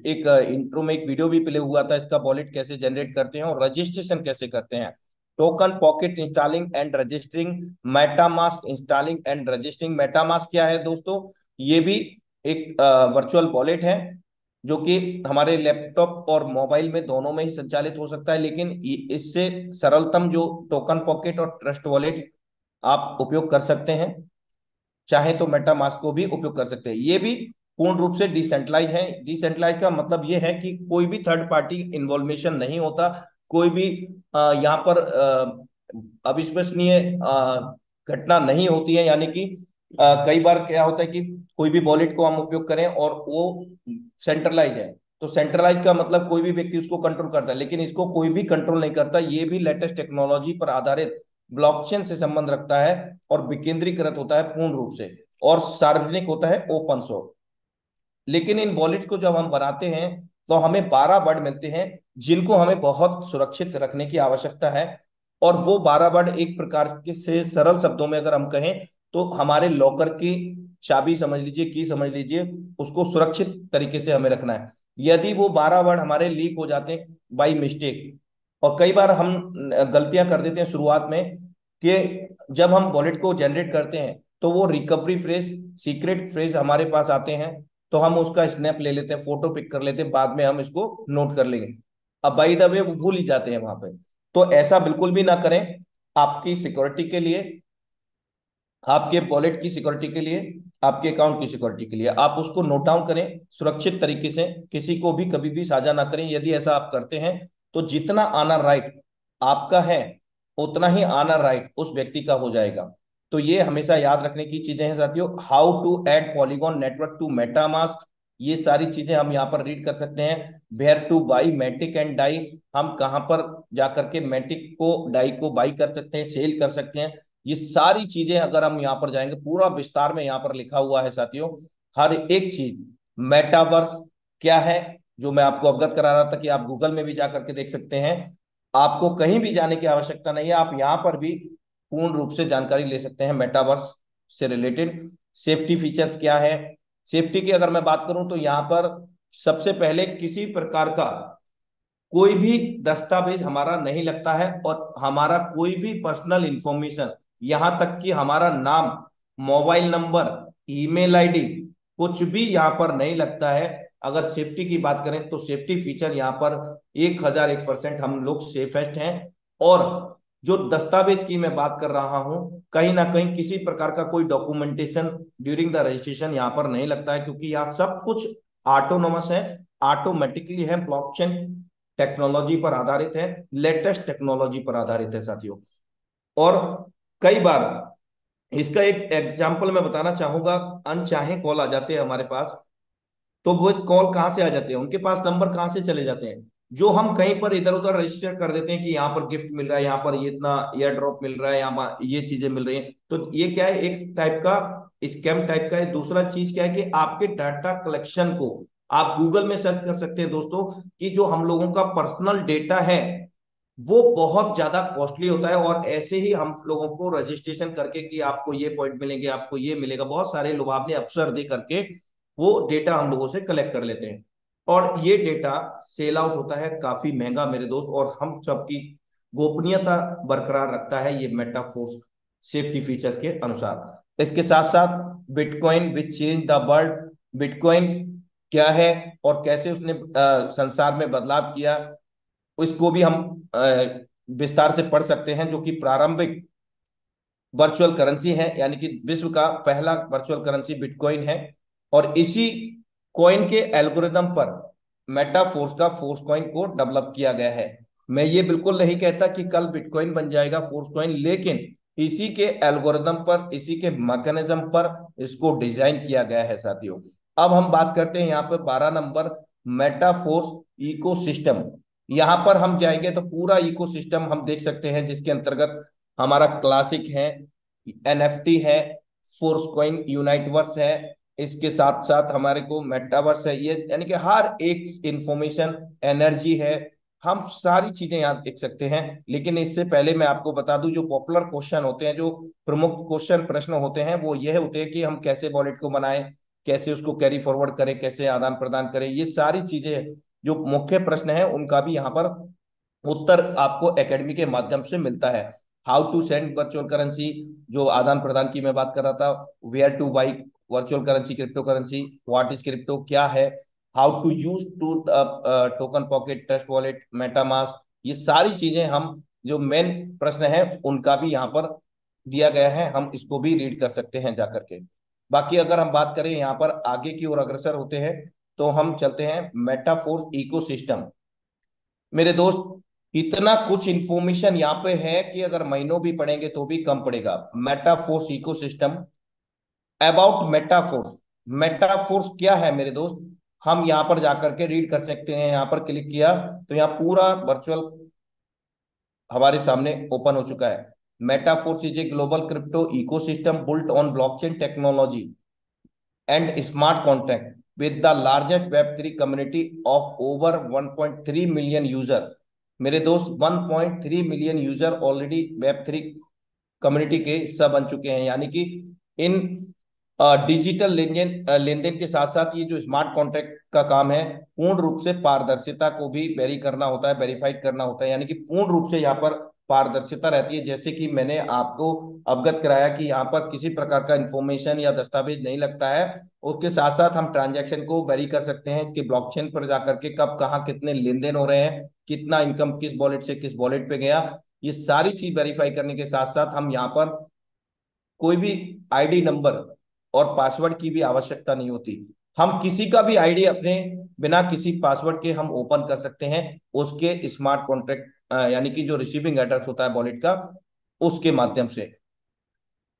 एक इंट्रो में एक वीडियो भी प्ले हुआ था इसका, वॉलेट कैसे जनरेट करते हैं और रजिस्ट्रेशन कैसे करते हैं। Token pocket installing and registering, MetaMask installing and registering. MetaMask क्या है दोस्तों, ये भी एक वर्चुअल वॉलेट है जो कि हमारे लैपटॉप और मोबाइल में दोनों में ही संचालित हो सकता है, लेकिन इससे सरलतम जो टोकन पॉकेट और ट्रस्ट वॉलेट आप उपयोग कर सकते हैं, चाहे तो मेटामास्क को भी उपयोग कर सकते हैं। ये भी पूर्ण रूप से डिसेंट्रलाइज है। डिसेंट्रलाइज का मतलब ये है कि कोई भी थर्ड पार्टी इन्वॉल्वेशन नहीं होता, कोई भी यहाँ पर अविश्वसनीय घटना नहीं होती है। यानी कि कई बार क्या होता है कि कोई भी वॉलेट को हम उपयोग करें और वो सेंट्रलाइज है, तो सेंट्रलाइज का मतलब कोई भी व्यक्ति उसको कंट्रोल करता है, लेकिन इसको कोई भी कंट्रोल नहीं करता। ये भी लेटेस्ट टेक्नोलॉजी पर आधारित ब्लॉकचेन से संबंध रखता है और विकेंद्रीकृत होता है पूर्ण रूप से, और सार्वजनिक होता है, ओपन सोर्स। लेकिन इन वॉलेट्स को जब हम बनाते हैं तो हमें 12 वर्ड मिलते हैं जिनको हमें बहुत सुरक्षित रखने की आवश्यकता है। और वो 12 वर्ड एक प्रकार के से सरल शब्दों में अगर हम कहें तो हमारे लॉकर की चाबी समझ लीजिए, की समझ लीजिए, उसको सुरक्षित तरीके से हमें रखना है। यदि वो 12 वर्ड हमारे लीक हो जाते हैं बाई मिस्टेक, और कई बार हम गलतियां कर देते हैं शुरुआत में, कि जब हम वॉलेट को जनरेट करते हैं तो वो रिकवरी फ्रेज, सीक्रेट फ्रेज हमारे पास आते हैं, तो हम उसका स्नैप ले लेते हैं, फोटो पिक कर लेते हैं, बाद में हम इसको नोट कर लेंगे। अब बाई द वे वो भूल ही जाते हैं वहां पे। तो ऐसा बिल्कुल भी ना करें। आपकी सिक्योरिटी के लिए, आपके वॉलेट की सिक्योरिटी के लिए, आपके अकाउंट की सिक्योरिटी के लिए आप उसको नोट डाउन करें सुरक्षित तरीके से, किसी को भी कभी भी साझा ना करें। यदि ऐसा आप करते हैं तो जितना आना राइट आपका है उतना ही आना राइट उस व्यक्ति का हो जाएगा। तो ये हमेशा याद रखने की चीजें हैं साथियों। How to add Polygon network to MetaMask, ये सारी चीजें हम यहाँ पर रीड कर सकते हैं। Where to buy Matic and Dai, हम कहाँ पर जाकर के मैटिक को, डाई को बाई कर सकते हैं, सेल कर सकते हैं। ये सारी चीजें अगर हम यहाँ पर जाएंगे पूरा विस्तार में यहाँ पर लिखा हुआ है साथियों, हर एक चीज। मेटावर्स क्या है जो मैं आपको अवगत करा रहा था कि आप गूगल में भी जाकर के देख सकते हैं, आपको कहीं भी जाने की आवश्यकता नहीं है, आप यहाँ पर भी पूर्ण रूप से जानकारी ले सकते हैं मेटावर्स से रिलेटेड। सेफ्टी फीचर्स क्या है, सेफ्टी की अगर मैं बात करूं तो यहाँ पर सबसे पहले किसी प्रकार का कोई भी दस्तावेज हमारा नहीं लगता है, और हमारा कोई भी पर्सनल इंफॉर्मेशन, यहां तक कि हमारा नाम, मोबाइल नंबर, ईमेल आईडी, कुछ भी यहाँ पर नहीं लगता है। अगर सेफ्टी की बात करें तो सेफ्टी फीचर यहाँ पर 1001% हम लोग सेफेस्ट हैं। और जो दस्तावेज की मैं बात कर रहा हूं, कहीं ना कहीं किसी प्रकार का कोई डॉक्यूमेंटेशन ड्यूरिंग द रजिस्ट्रेशन यहाँ पर नहीं लगता है, क्योंकि यहाँ सब कुछ ऑटोनोमस है, ऑटोमेटिकली है, ब्लॉकचेन टेक्नोलॉजी पर आधारित है, लेटेस्ट टेक्नोलॉजी पर आधारित है साथियों। और कई बार इसका एक एग्जांपल मैं बताना चाहूंगा, अनचाहे कॉल आ जाते हैं हमारे पास, तो वो कॉल कहाँ से आ जाते हैं, उनके पास नंबर कहाँ से चले जाते हैं, जो हम कहीं पर इधर उधर रजिस्टर कर देते हैं कि यहाँ पर गिफ्ट मिल रहा है, यहाँ पर ये इतना एयर ड्रॉप मिल रहा है, यहाँ पर ये चीजें मिल रही हैं। तो ये क्या है, एक टाइप का स्कैम टाइप का है। दूसरा चीज क्या है कि आपके डाटा कलेक्शन को आप गूगल में सर्च कर सकते हैं दोस्तों, कि जो हम लोगों का पर्सनल डेटा है वो बहुत ज्यादा कॉस्टली होता है, और ऐसे ही हम लोगों को रजिस्ट्रेशन करके कि आपको ये पॉइंट मिलेंगे, आपको ये मिलेगा, बहुत सारे लुभावने अवसर दे करके वो डेटा हम लोगों से कलेक्ट कर लेते हैं। और ये डेटा सेल आउट होता है काफी महंगा मेरे दोस्त, और हम सबकी गोपनीयता बरकरार रखता है ये मेटाफोर्स सेफ्टी फीचर्स के अनुसार। इसके साथ साथ bitcoin which change the world, bitcoin क्या है और कैसे उसने संसार में बदलाव किया, इसको भी हम विस्तार से पढ़ सकते हैं। जो कि प्रारंभिक वर्चुअल करेंसी है, यानी कि विश्व का पहला वर्चुअल करेंसी बिटकॉइन है। और इसी कॉइन के एल्गोरिदम पर मेटाफोर्स का फोर्स कॉइन को डेवलप किया गया है। मैं ये बिल्कुल नहीं कहता कि कल बिटकॉइन बन जाएगा फोर्स कॉइन, लेकिन इसी के एल्गोरिदम पर, इसी के मैकेनिज्म पर इसको डिजाइन किया गया है साथियों। अब हम बात करते हैं यहाँ पर 12 नंबर, मेटाफोर्स इकोसिस्टम। यहाँ पर हम जाएंगे तो पूरा इकोसिस्टम हम देख सकते हैं, जिसके अंतर्गत हमारा क्लासिक है, एनएफटी है, फोर्स कॉइन यूनाइटवर्स है, इसके साथ साथ हमारे को मेटावर्स है, ये यानी कि हर एक इंफॉर्मेशन एनर्जी है, हम सारी चीजें यहाँ देख सकते हैं। लेकिन इससे पहले मैं आपको बता दूं, जो पॉपुलर क्वेश्चन होते हैं, जो प्रमुख क्वेश्चन प्रश्न होते हैं, वो यह होते हैं कि हम कैसे वॉलेट को बनाएं, कैसे उसको कैरी फॉरवर्ड करें, कैसे आदान प्रदान करें, ये सारी चीजें जो मुख्य प्रश्न है उनका भी यहाँ पर उत्तर आपको एकेडमी के माध्यम से मिलता है। How to send virtual currency, जो आदान प्रदान की मैं बात कर रहा था, where to buy virtual currency, crypto currency, what is crypto क्या है, how to use to Token Pocket, Trust Wallet, MetaMask, ये सारी चीजें हम जो मेन प्रश्न है उनका भी यहाँ पर दिया गया है, हम इसको भी रीड कर सकते हैं जाकर के। बाकी अगर हम बात करें यहाँ पर आगे की ओर अग्रसर होते हैं, तो हम चलते हैं मेटाफोर्स इकोसिस्टम। मेरे दोस्त, इतना कुछ इंफॉर्मेशन यहाँ पे है कि अगर महीनों भी पढ़ेंगे तो भी कम पड़ेगा। Metaforce ecosystem, about Metaforce, Metaforce क्या है मेरे दोस्त, हम यहाँ पर जाकर के रीड कर सकते हैं। यहाँ पर क्लिक किया तो यहाँ पूरा वर्चुअल हमारे सामने ओपन हो चुका है। Metaforce is a global crypto ecosystem built on blockchain technology and smart contract with the largest Web3 community of over 1.3 million user। मेरे दोस्त 1.3 million user already Web3 community के सब बन चुके हैं, यानी कि इन डिजिटल लेनदेन लेनदेन के साथ साथ ये जो स्मार्ट कॉन्ट्रैक्ट का काम है, पूर्ण रूप से पारदर्शिता को भी वेरी करना होता है, वेरीफाइड करना होता है, यानी कि पूर्ण रूप से यहाँ पर पारदर्शिता रहती है। जैसे कि मैंने आपको अवगत कराया कि यहाँ पर किसी प्रकार का इंफॉर्मेशन या दस्तावेज नहीं लगता है, उसके साथ साथ हम ट्रांजैक्शन को वेरी कर सकते हैं, इसके ब्लॉकचेन पर जाकर के कब कहाँ कितने लेन देन हो रहे हैं, कितना इनकम किस वॉलेट से किस वॉलेट पे गया, ये सारी चीज वेरीफाई करने के साथ साथ हम यहाँ पर कोई भी आईडी नंबर और पासवर्ड की भी आवश्यकता नहीं होती। हम किसी का भी आईडी अपने बिना किसी पासवर्ड के हम ओपन कर सकते हैं, उसके स्मार्ट कॉन्ट्रैक्ट यानी कि जो रिसीविंग एड्रेस होता है वॉलेट का, उसके माध्यम से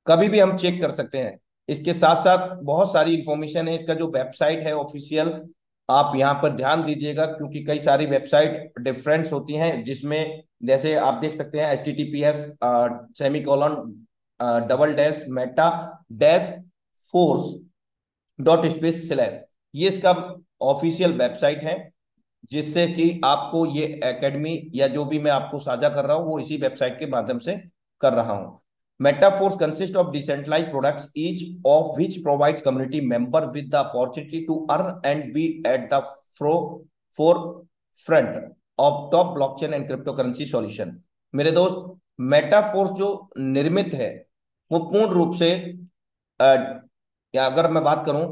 कभी भी हम चेक कर सकते हैं। इसके साथ साथ बहुत सारी इंफॉर्मेशन है, इसका जो वेबसाइट है ऑफिशियल, आप यहाँ पर ध्यान दीजिएगा, क्योंकि कई सारी वेबसाइट डिफरेंस होती हैं, जिसमें जैसे आप देख सकते हैं HTTPS semicolon double dash Meta dash force dot space slash, ये इसका ऑफिशियल वेबसाइट है, जिससे कि आपको ये एकेडमी या जो भी मैं आपको साझा कर रहा हूँ वो इसी वेबसाइट के माध्यम से कर रहा हूँ। Metaforce consists of decentralized products, each of which provides community member with the opportunity to earn and be at the forefront of top blockchain and cryptocurrency solution। मेरे दोस्त, मेटाफोर्स जो निर्मित है वो पूर्ण रूप से या अगर मैं बात करूं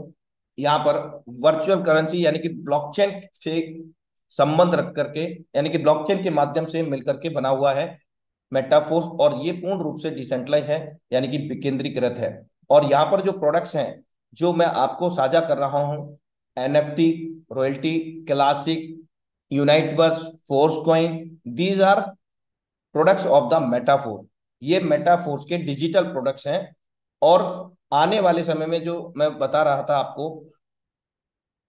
यहाँ पर वर्चुअल करेंसी यानी कि ब्लॉकचेन से संबंध रख करके, यानी कि ब्लॉकचेन के माध्यम से मिलकर के बना हुआ है मेटाफोर्स, और ये पूर्ण रूप से डिसेंट्रलाइज है, यानी कि विकेंद्रीकृत है। और यहाँ पर जो प्रोडक्ट्स हैं जो मैं आपको साझा कर रहा हूँ, NFT, royalty, classic, Uniteverse, force coin, these are products of the Metaforce. ये मेटाफोर्स के डिजिटल प्रोडक्ट्स हैं। और आने वाले समय में जो मैं बता रहा था आपको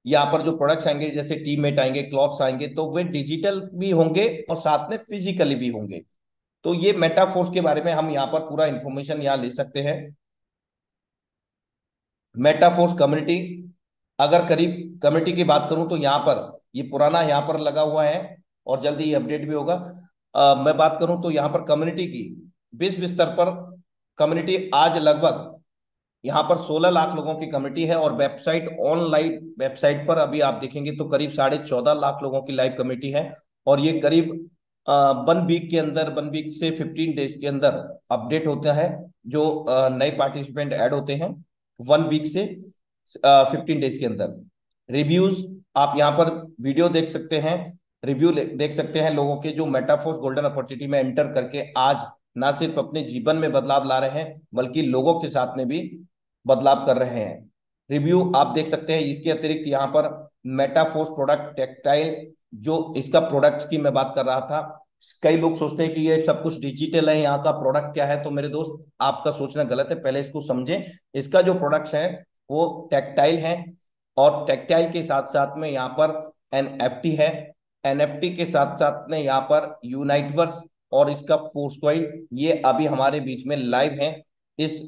यहाँ पर जो प्रोडक्ट्स आएंगे जैसे टीमेट आएंगे, क्लॉथ्स आएंगे, तो वे डिजिटल भी होंगे और साथ में फिजिकली भी होंगे। तो ये मेटाफोर्स के बारे में हम यहाँ पर पूरा इंफॉर्मेशन यहाँ ले सकते हैं। मेटाफोर्स कम्युनिटी, अगर करीब कम्युनिटी की बात करूं तो यहाँ पर ये पुराना यहाँ पर लगा हुआ है और जल्दी ये अपडेट भी होगा। मैं बात करूं तो यहाँ पर कम्युनिटी की विश्व स्तर पर कम्युनिटी आज लगभग यहाँ पर 16 लाख लोगों की कम्युनिटी है, और वेबसाइट ऑनलाइन वेबसाइट पर अभी आप देखेंगे तो करीब 14.5 लाख लोगों की लाइव कम्युनिटी है। और ये करीब 1 वीक के अंदर, 1 वीक से 15 डेज के अंदर अपडेट होता है। जो नए पार्टिसिपेंट ऐड होते हैं 1 वीक से 15 डेज के अंदर। रिव्यूज, आप यहाँ पर वीडियो देख सकते हैं, रिव्यू देख सकते हैं लोगों के जो मेटाफोर्स गोल्डन अपॉर्चुनिटी में एंटर करके आज ना सिर्फ अपने जीवन में बदलाव ला रहे हैं बल्कि लोगों के साथ में भी बदलाव कर रहे हैं। रिव्यू आप देख सकते हैं। इसके अतिरिक्त यहाँ पर मेटाफोर्स प्रोडक्ट टेक्सटाइल, जो इसका प्रोडक्ट की मैं बात कर रहा था, कई लोग सोचते हैं कि ये सब कुछ डिजिटल है, यहाँ का प्रोडक्ट क्या है। तो मेरे दोस्त, आपका सोचना गलत है, पहले इसको समझें। इसका जो प्रोडक्ट्स है वो टेक्टाइल है, और टेक्टाइल के साथ साथ में यहाँ पर एनएफटी है। एनएफटी के साथ साथ में यहाँ पर यूनाइटवर्स और इसका फोर्सक्वाइन, ये अभी हमारे बीच में लाइव हैं इस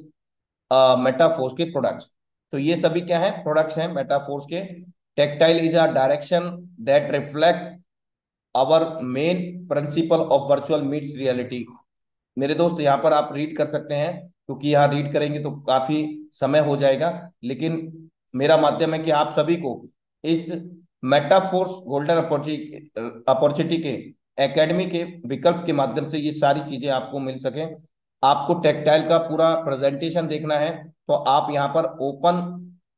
मेटाफोर्स के प्रोडक्ट्स। तो ये सभी क्या है, प्रोडक्ट्स हैं मेटाफोर्स के। Tactile is a direction that reflect our main principle of virtual meets reality. मेरे दोस्त, यहाँ पर आप रीड कर सकते हैं, क्योंकि यहाँ रीड करेंगे तो काफी समय हो जाएगा। लेकिन मेरा माध्यम है कि आप सभी को इस मेटाफोर्स गोल्डन अपॉर्चुनिटी के एकेडमी के विकल्प के माध्यम से ये सारी चीजें आपको मिल सके। आपको टेक्टाइल का पूरा प्रेजेंटेशन देखना है तो आप यहाँ पर ओपन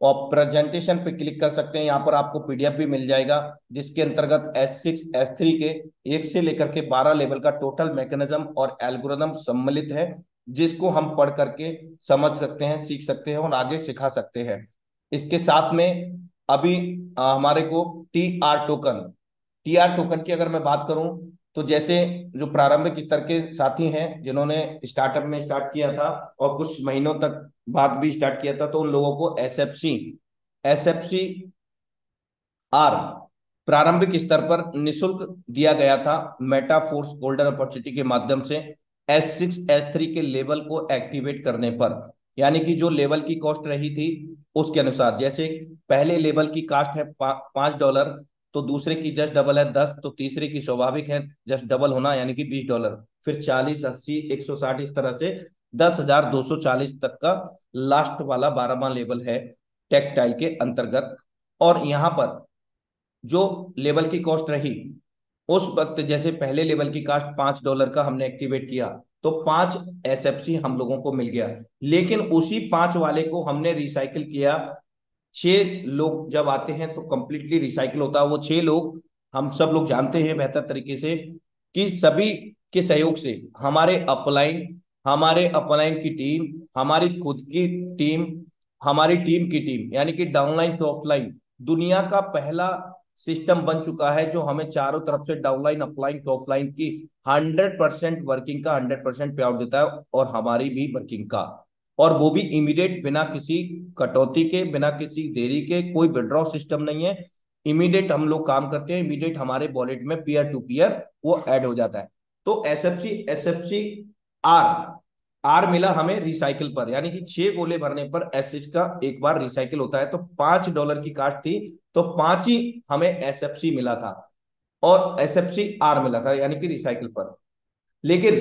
और प्रेजेंटेशन पे क्लिक कर सकते हैं। यहाँ पर आपको पीडीएफ भी मिल जाएगा, जिसके अंतर्गत S6 S3 के 1 से लेकर के 12 लेवल का टोटल मैकेनिज्म और एल्गोरिदम सम्मिलित है, जिसको हम पढ़ करके समझ सकते हैं, सीख सकते हैं और आगे सिखा सकते हैं। इसके साथ में अभी हमारे को टी आर टोकन की अगर मैं बात करूं तो जैसे जो प्रारंभिक स्तर के साथी हैं जिन्होंने स्टार्टअप में स्टार्ट किया था और कुछ महीनों तक बाद भी स्टार्ट किया था, तो उन लोगों को एस एफ सी आर प्रारंभिक स्तर पर निशुल्क दिया गया था मेटाफोर्स गोल्डन अपॉर्चुनिटी के माध्यम से S6 S3 के लेवल को एक्टिवेट करने पर। यानी कि जो लेवल की कॉस्ट रही थी उसके अनुसार, जैसे पहले लेवल की कास्ट है $5, तो दूसरे की जस्ट डबल है 10, तो तीसरे की स्वाभाविक है जस्ट डबल होना यानी कि $20, फिर 40, 80, 160, इस तरह से 10,240 तक का लास्ट वाला 12वां लेवल है टेक्टाइल के अंतर्गत। और यहाँ पर जो लेवल की कॉस्ट रही उस वक्त, जैसे पहले लेवल की कास्ट $5 का हमने एक्टिवेट किया तो 5 SFC हम लोगों को मिल गया। लेकिन उसी 5 वाले को हमने रिसाइकिल किया। 6 लोग जब आते हैं तो कंप्लीटली रिसाइकिल होता है। वो 6 लोग हम सब लोग जानते हैं बेहतर तरीके से कि सभी के सहयोग से हमारे अपलाइन की टीम, हमारी खुद की टीम, हमारी टीम की टीम, यानी कि डाउनलाइन टू ऑफलाइन दुनिया का पहला सिस्टम बन चुका है जो हमें चारों तरफ से डाउनलाइन, अपलाइन टू ऑफलाइन की 100% वर्किंग का 100% पे आउट देता है, और हमारी भी वर्किंग का। और वो भी इमीडिएट, बिना किसी कटौती के, बिना किसी देरी के। कोई विड्रॉ सिस्टम नहीं है, इमीडिएट हम लोग काम करते हैं, इमीडिएट हमारे वॉलेट में पीयर टू पीयर वो ऐड हो जाता है। तो आर आर मिला हमें रिसाइकिल पर, यानी कि 6 गोले भरने पर एस का एक बार रिसाइकिल होता है। तो $5 की कास्ट थी तो 5 ही हमें एसएफसी मिला था, और एसएफसी आर मिला था यानी कि रिसाइकिल पर। लेकिन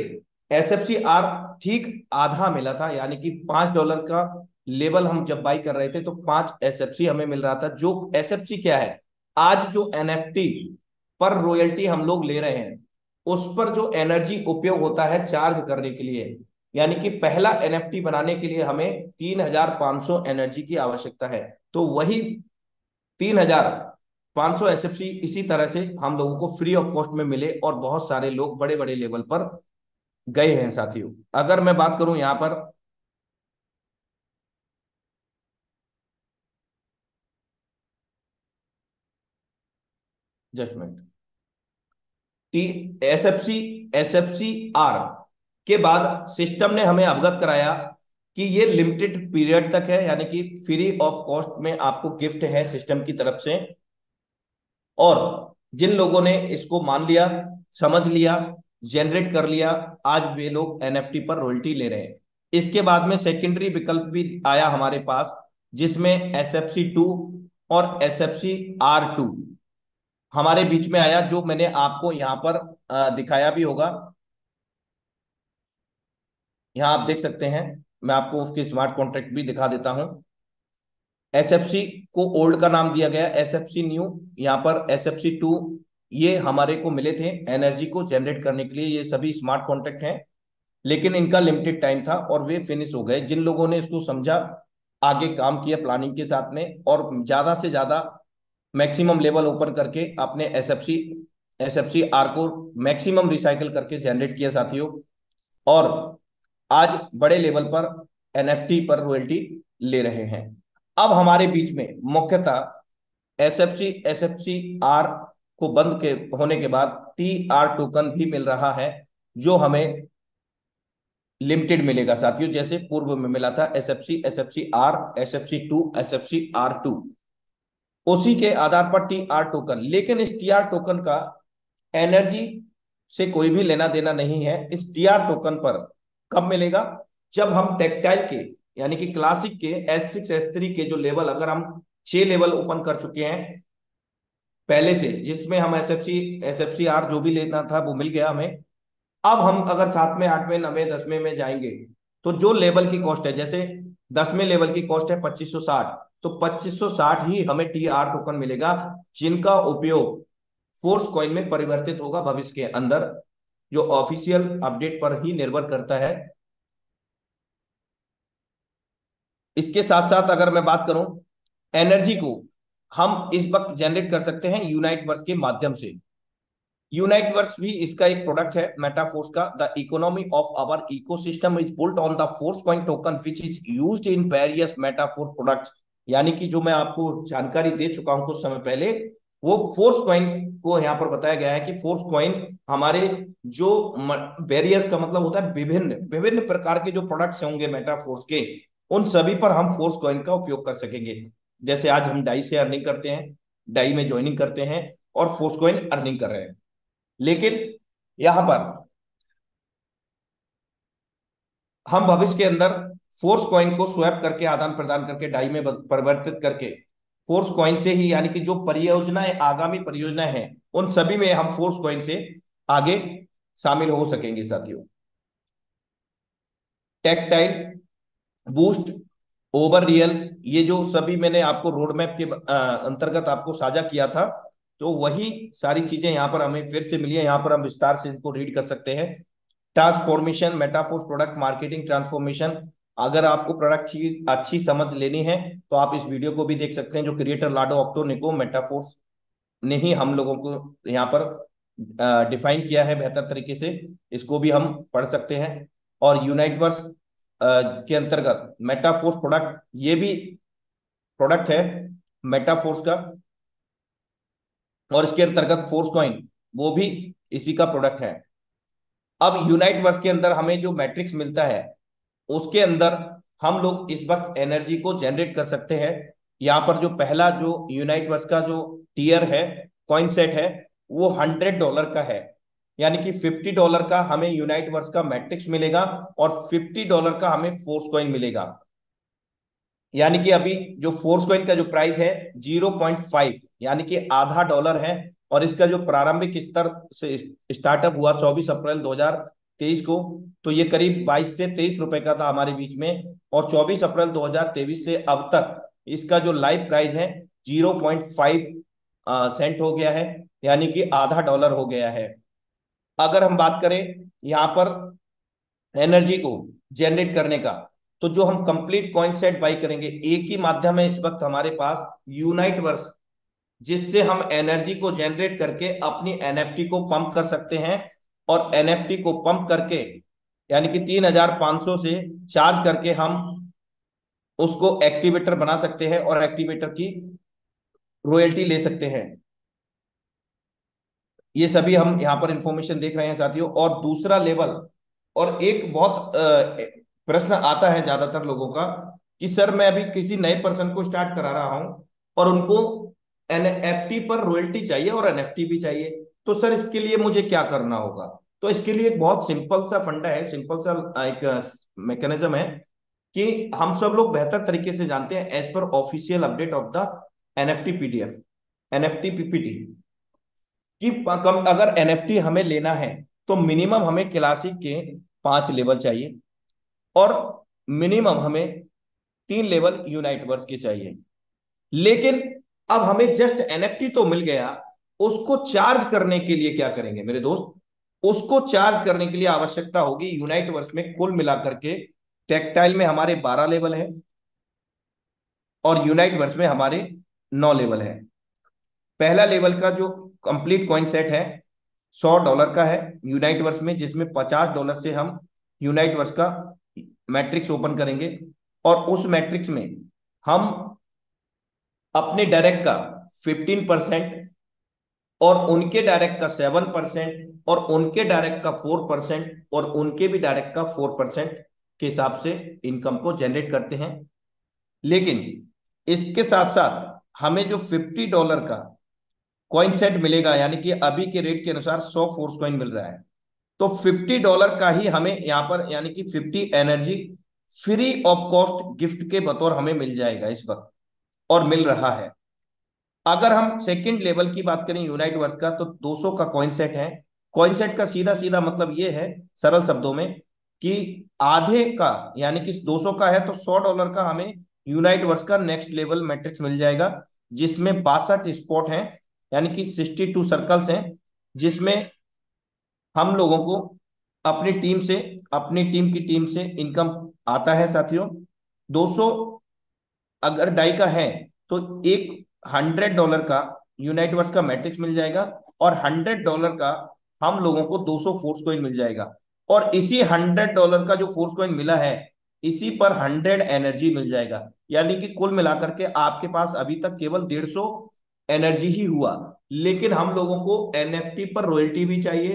एसएफसी आर ठीक आधा मिला था, यानी कि $5 का लेवल हम जब बाई कर रहे थे तो 5 SFC हमें मिल रहा था। जो एसएफसी क्या है, आज जो एनएफटी पर रॉयल्टी हम लोग ले रहे हैं उस पर जो एनर्जी उपयोग होता है चार्ज करने के लिए, यानी कि पहला एनएफटी बनाने के लिए हमें 3,500 एनर्जी की आवश्यकता है। तो वही 3,500 SFC इसी तरह से हम लोगों को फ्री ऑफ कॉस्ट में मिले, और बहुत सारे लोग बड़े बड़े लेवल पर गए हैं साथियों। अगर मैं बात करूं यहां पर, judgement T SFC SFC R के बाद सिस्टम ने हमें अवगत कराया कि ये लिमिटेड पीरियड तक है, यानी कि फ्री ऑफ कॉस्ट में आपको गिफ्ट है सिस्टम की तरफ से। और जिन लोगों ने इसको मान लिया, समझ लिया, जनरेट कर लिया, आज वे लोग एनएफटी पर रॉयल्टी ले रहे हैं। इसके बाद में सेकेंडरी विकल्प भी आया हमारे पास, जिसमें SFC2 और SFC-R2 हमारे बीच में आया, जो मैंने आपको यहां पर दिखाया भी होगा। यहां आप देख सकते हैं, मैं आपको उसके स्मार्ट कॉन्ट्रैक्ट भी दिखा देता हूं। SFC को ओल्ड का नाम दिया गया, SFC न्यू, यहाँ पर SFC2, ये हमारे को मिले थे एनर्जी को जनरेट करने के लिए। ये सभी स्मार्ट कॉन्ट्रैक्ट हैं, लेकिन इनका लिमिटेड टाइम था और वे फिनिश हो गए। जिन लोगों ने इसको समझा, आगे काम किया प्लानिंग के साथ में, और ज्यादा से ज्यादा मैक्सिमम लेवल ओपन करके अपने SFC-R को मैक्सिमम रिसाइकल करके जनरेट किया साथियों, और आज बड़े लेवल पर एनएफटी पर रॉयल्टी ले रहे हैं। अब हमारे बीच में मुख्यतः SFC-R को बंद के होने के बाद TR टोकन भी मिल रहा है, जो हमें लिमिटेड मिलेगा साथियों, जैसे पूर्व में मिला था SFC, SFC-R, SFC2, SFC-R2। उसी के आधार पर TR टोकन, लेकिन इस TR टोकन का एनर्जी से कोई भी लेना देना नहीं है। इस TR टोकन पर कब मिलेगा? जब हम टेक्टाइल के, यानी कि क्लासिक के S6 S3 के जो लेवल, अगर हम 6 लेवल ओपन कर चुके हैं पहले से, जिसमें हम SFC-R जो भी लेना था वो मिल गया हमें। अब हम अगर 7वें 8वें 9वें 10वें में जाएंगे, तो जो लेवल की कॉस्ट है, जैसे 10वें लेवल की कॉस्ट है 2560, तो 2560 ही हमें TR टोकन मिलेगा, जिनका उपयोग फोर्स कॉइन में परिवर्तित होगा भविष्य के अंदर, जो ऑफिशियल अपडेट पर ही निर्भर करता है। इसके साथ साथ अगर मैं बात करूं, एनर्जी को हम इस वक्त जनरेट कर सकते हैं यूनाइटवर्स के माध्यम से। यूनाइटवर्स भी इसका एक प्रोडक्ट है मेटाफोर्स का। The economy of our ecosystem is built on the Force coin token which is used in various metaphor products. यानी कि जो मैं आपको जानकारी दे चुका हूं कुछ समय पहले, वो फोर्स कॉइन को यहाँ पर बताया गया है कि फोर्स कॉइन हमारे जो वेरियस का मतलब होता है विभिन्न विभिन्न प्रकार के जो प्रोडक्ट्स होंगे मेटाफोर्स के, उन सभी पर हम फोर्स कॉइन का उपयोग कर सकेंगे। जैसे आज हम डाई से अर्निंग करते हैं, डाई में ज्वाइनिंग करते हैं और फोर्स कॉइन अर्निंग कर रहे हैं। लेकिन यहां पर हम भविष्य के अंदर फोर्स कॉइन को स्वैप करके, आदान प्रदान करके, डाई में परिवर्तित करके, फोर्स कॉइन से ही, यानी कि जो परियोजनाएं, आगामी परियोजनाएं हैं, उन सभी में हम फोर्स कॉइन से आगे शामिल हो सकेंगे साथियों। टेक्टाइल, बूस्ट, ओवर रियल, ये जो सभी मैंने आपको रोड मैप के अंतर्गत आपको साझा किया था, तो वही सारी चीजें यहाँ पर हमें फिर से मिली है। यहाँ पर हम विस्तार से इनको रीड कर सकते हैं। Transformation, Metaforce product marketing transformation. अगर आपको प्रोडक्ट की अच्छी समझ लेनी है तो आप इस वीडियो को भी देख सकते हैं, जो क्रिएटर लाडो ऑक्टो निको मेटाफोर्स ने ही हम लोगों को यहाँ पर डिफाइन किया है बेहतर तरीके से। इसको भी हम पढ़ सकते हैं। और यूनाइटवर्स के अंतर्गत मेटाफोर्स प्रोडक्ट, ये भी प्रोडक्ट है मेटाफोर्स का, और इसके अंतर्गत फोर्स कॉइन वो भी इसी का प्रोडक्ट है। अब यूनाइटवर्स के अंदर हमें जो मैट्रिक्स मिलता है, उसके अंदर हम लोग इस वक्त एनर्जी को जनरेट कर सकते हैं। यहाँ पर जो पहला जो यूनाइटवर्स का जो टीयर है, कॉइन सेट है, वो $100 का है। यानी कि $50 का हमें यूनाइटवर्स का मैट्रिक्स मिलेगा और $50 का हमें फोर्स कॉइन मिलेगा। यानी कि अभी जो फोर्स कॉइन का जो प्राइस है 0.5, यानी कि आधा डॉलर है, और इसका जो प्रारंभिक स्तर से स्टार्टअप हुआ 24 अप्रैल 2023 को, तो ये करीब 22 से 23 रुपए का था हमारे बीच में, और 24 अप्रैल 2023 से अब तक इसका जो लाइव प्राइस है 0.5 सेंट हो गया है, यानी कि आधा डॉलर हो गया है। अगर हम बात करें यहाँ पर एनर्जी को जनरेट करने का, तो जो हम कंप्लीट कॉइन सेट बाई करेंगे, एक ही माध्यम है इस वक्त हमारे पास, यूनाइटवर्स, जिससे हम एनर्जी को जनरेट करके अपनी एनएफटी को पंप कर सकते हैं। और एनएफटी को पंप करके, यानी कि 3500 से चार्ज करके हम उसको एक्टिवेटर बना सकते हैं और एक्टिवेटर की रॉयल्टी ले सकते हैं। ये सभी हम यहाँ पर इंफॉर्मेशन देख रहे हैं साथियों। और दूसरा लेवल, और एक बहुत प्रश्न आता है ज्यादातर लोगों का कि सर मैं अभी किसी नए पर्सन को स्टार्ट करा रहा हूं और उनको एनएफटी पर रॉयल्टी चाहिए और एनएफटी भी चाहिए, तो सर इसके लिए मुझे क्या करना होगा? तो इसके लिए एक बहुत सिंपल सा फंडा है, सिंपल सा एक मैकेनिज्म है कि हम सब लोग बेहतर तरीके से जानते हैं as per official update of the NFT PDF, NFT PPT, कि कम अगर एनएफटी हमें लेना है तो मिनिमम हमें क्लासिक के 5 लेवल चाहिए और मिनिमम हमें 3 लेवल यूनाइट वर्स के चाहिए। लेकिन अब हमें जस्ट एनएफटी तो मिल गया, उसको चार्ज करने के लिए क्या करेंगे मेरे दोस्त? उसको चार्ज करने के लिए आवश्यकता होगी यूनाइट वर्स में कुल मिलाकर के टेक्टाइल में हमारे 12 लेवल है और यूनाइट वर्स में हमारे 9 लेवल है। पहला लेवल का जो कंप्लीट कॉइन सेट है $100 का है यूनाइट वर्स में, जिसमें $50 से हम यूनाइट वर्स का मैट्रिक्स ओपन करेंगे और उस मैट्रिक्स में हम अपने डायरेक्ट का 15% और उनके डायरेक्ट का 7% और उनके डायरेक्ट का 4% और उनके भी डायरेक्ट का 4% के हिसाब से इनकम को जनरेट करते हैं। लेकिन इसके साथ साथ हमें जो $50 का कॉइन सेट मिलेगा, यानी कि अभी के रेट के अनुसार 100 फोर्स कॉइन मिल रहा है, तो $50 का ही हमें यहाँ पर यानी कि 50 energy free of cost gift के बतौर हमें मिल जाएगा इस वक्त, और मिल रहा है। अगर हम सेकंड लेवल की बात करें यूनाइट वर्स का, तो 200 का कॉइन सेट है। कॉइन सेट का सीधा सीधा मतलब ये है सरल शब्दों में कि आधे का यानी कि 200 का है तो $100 का हमें यूनाइट वर्स का नेक्स्ट लेवल मैट्रिक्स मिल जाएगा, जिसमें 62 स्पॉट हैं यानी कि 62 सर्कल्स हैं, जिसमें हम लोगों को अपनी टीम से, अपनी टीम की टीम से इनकम आता है साथियों। 200 अगर डाई का है तो एक $100 का यूनाइट वर्स का मैट्रिक्स मिल जाएगा और $100 का हम लोगों को 200 फोर्स कॉइन मिल जाएगा। और इसी $100 का जो फोर्स कॉइन मिला है, इसी पर 100 एनर्जी मिल जाएगा, यानी कि कुल मिलाकर के आपके पास अभी तक केवल 150 एनर्जी ही हुआ। लेकिन हम लोगों को एनएफटी पर रॉयल्टी भी चाहिए।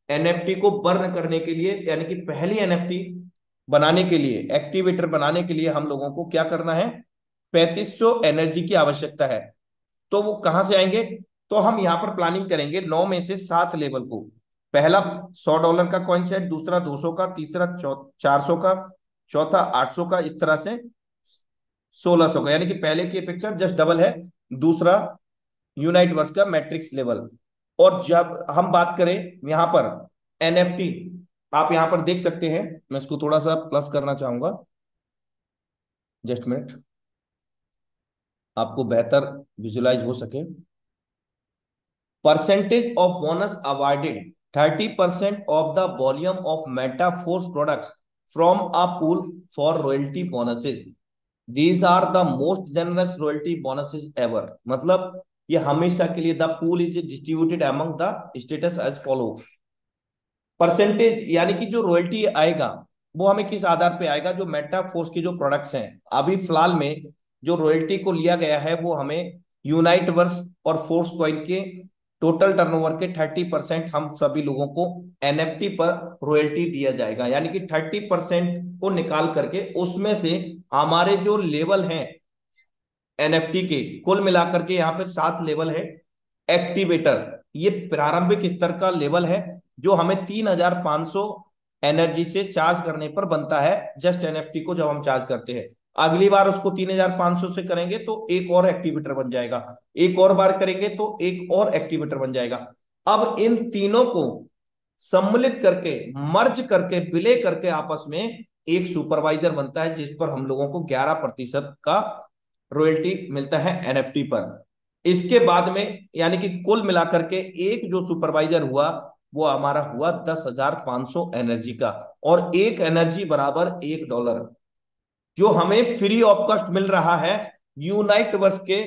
एनएफटी को बर्न करने के लिए यानी कि पहली एनएफटी बनाने के लिए, एक्टिवेटर बनाने के लिए हम लोगों को क्या करना है? 3500 एनर्जी की आवश्यकता है। तो वो कहां से आएंगे? तो हम यहां पर प्लानिंग करेंगे 9 में से 7 लेवल को। पहला $100 का कॉइन सेट, दूसरा 200 का, तीसरा 400 का, चौथा 800 का, इस तरह से 1600 का, यानी कि पहले की अपेक्षा जस्ट डबल है दूसरा यूनाइट वर्स का मैट्रिक्स लेवल। और जब हम बात करें यहां पर एनएफटी, आप यहां पर देख सकते हैं, मैं इसको थोड़ा सा प्लस करना चाहूंगा, जस्ट मिनट, आपको बेहतर विजुलाइज हो सके। Percentage of bonus awarded 30% of the volume of Metaforce products from a pool for royalty bonuses, these are the most generous royalty bonuses ever. मतलब ये हमेशा के लिए the pool is distributed among the status as follow. Percentage यानी कि जो रॉयल्टी आएगा वो हमें किस आधार पे आएगा? जो मेटाफोर्स के जो प्रोडक्ट्स हैं अभी फिलहाल में जो रॉयल्टी को लिया गया है, वो हमें यूनाइट वर्स और फोर्स कॉइन के टोटल टर्नओवर के 30% हम सभी लोगों को एनएफटी पर रॉयल्टी दिया जाएगा। यानी कि 30% को निकाल करके उसमें से हमारे जो लेवल हैं एनएफटी के, कुल मिलाकर के यहाँ पर 7 लेवल है। एक्टिवेटर ये प्रारंभिक स्तर का लेवल है जो हमें 3500 एनर्जी से चार्ज करने पर बनता है। जस्ट एनएफटी को जब हम चार्ज करते हैं, अगली बार उसको 3500 से करेंगे तो एक और एक्टिवेटर बन जाएगा, एक और बार करेंगे तो एक और एक्टिवेटर बन जाएगा। अब इन तीनों को सम्मिलित करके, मर्ज करके, विलय करके आपस में एक सुपरवाइजर बनता है, जिस पर हम लोगों को 11% का रॉयल्टी मिलता है एनएफटी पर। इसके बाद में यानी कि कुल मिलाकर के एक जो सुपरवाइजर हुआ वो हमारा हुआ 10,500 एनर्जी का, और एक एनर्जी बराबर $1, जो हमें फ्री ऑफ कॉस्ट मिल रहा है यूनाइट वर्स के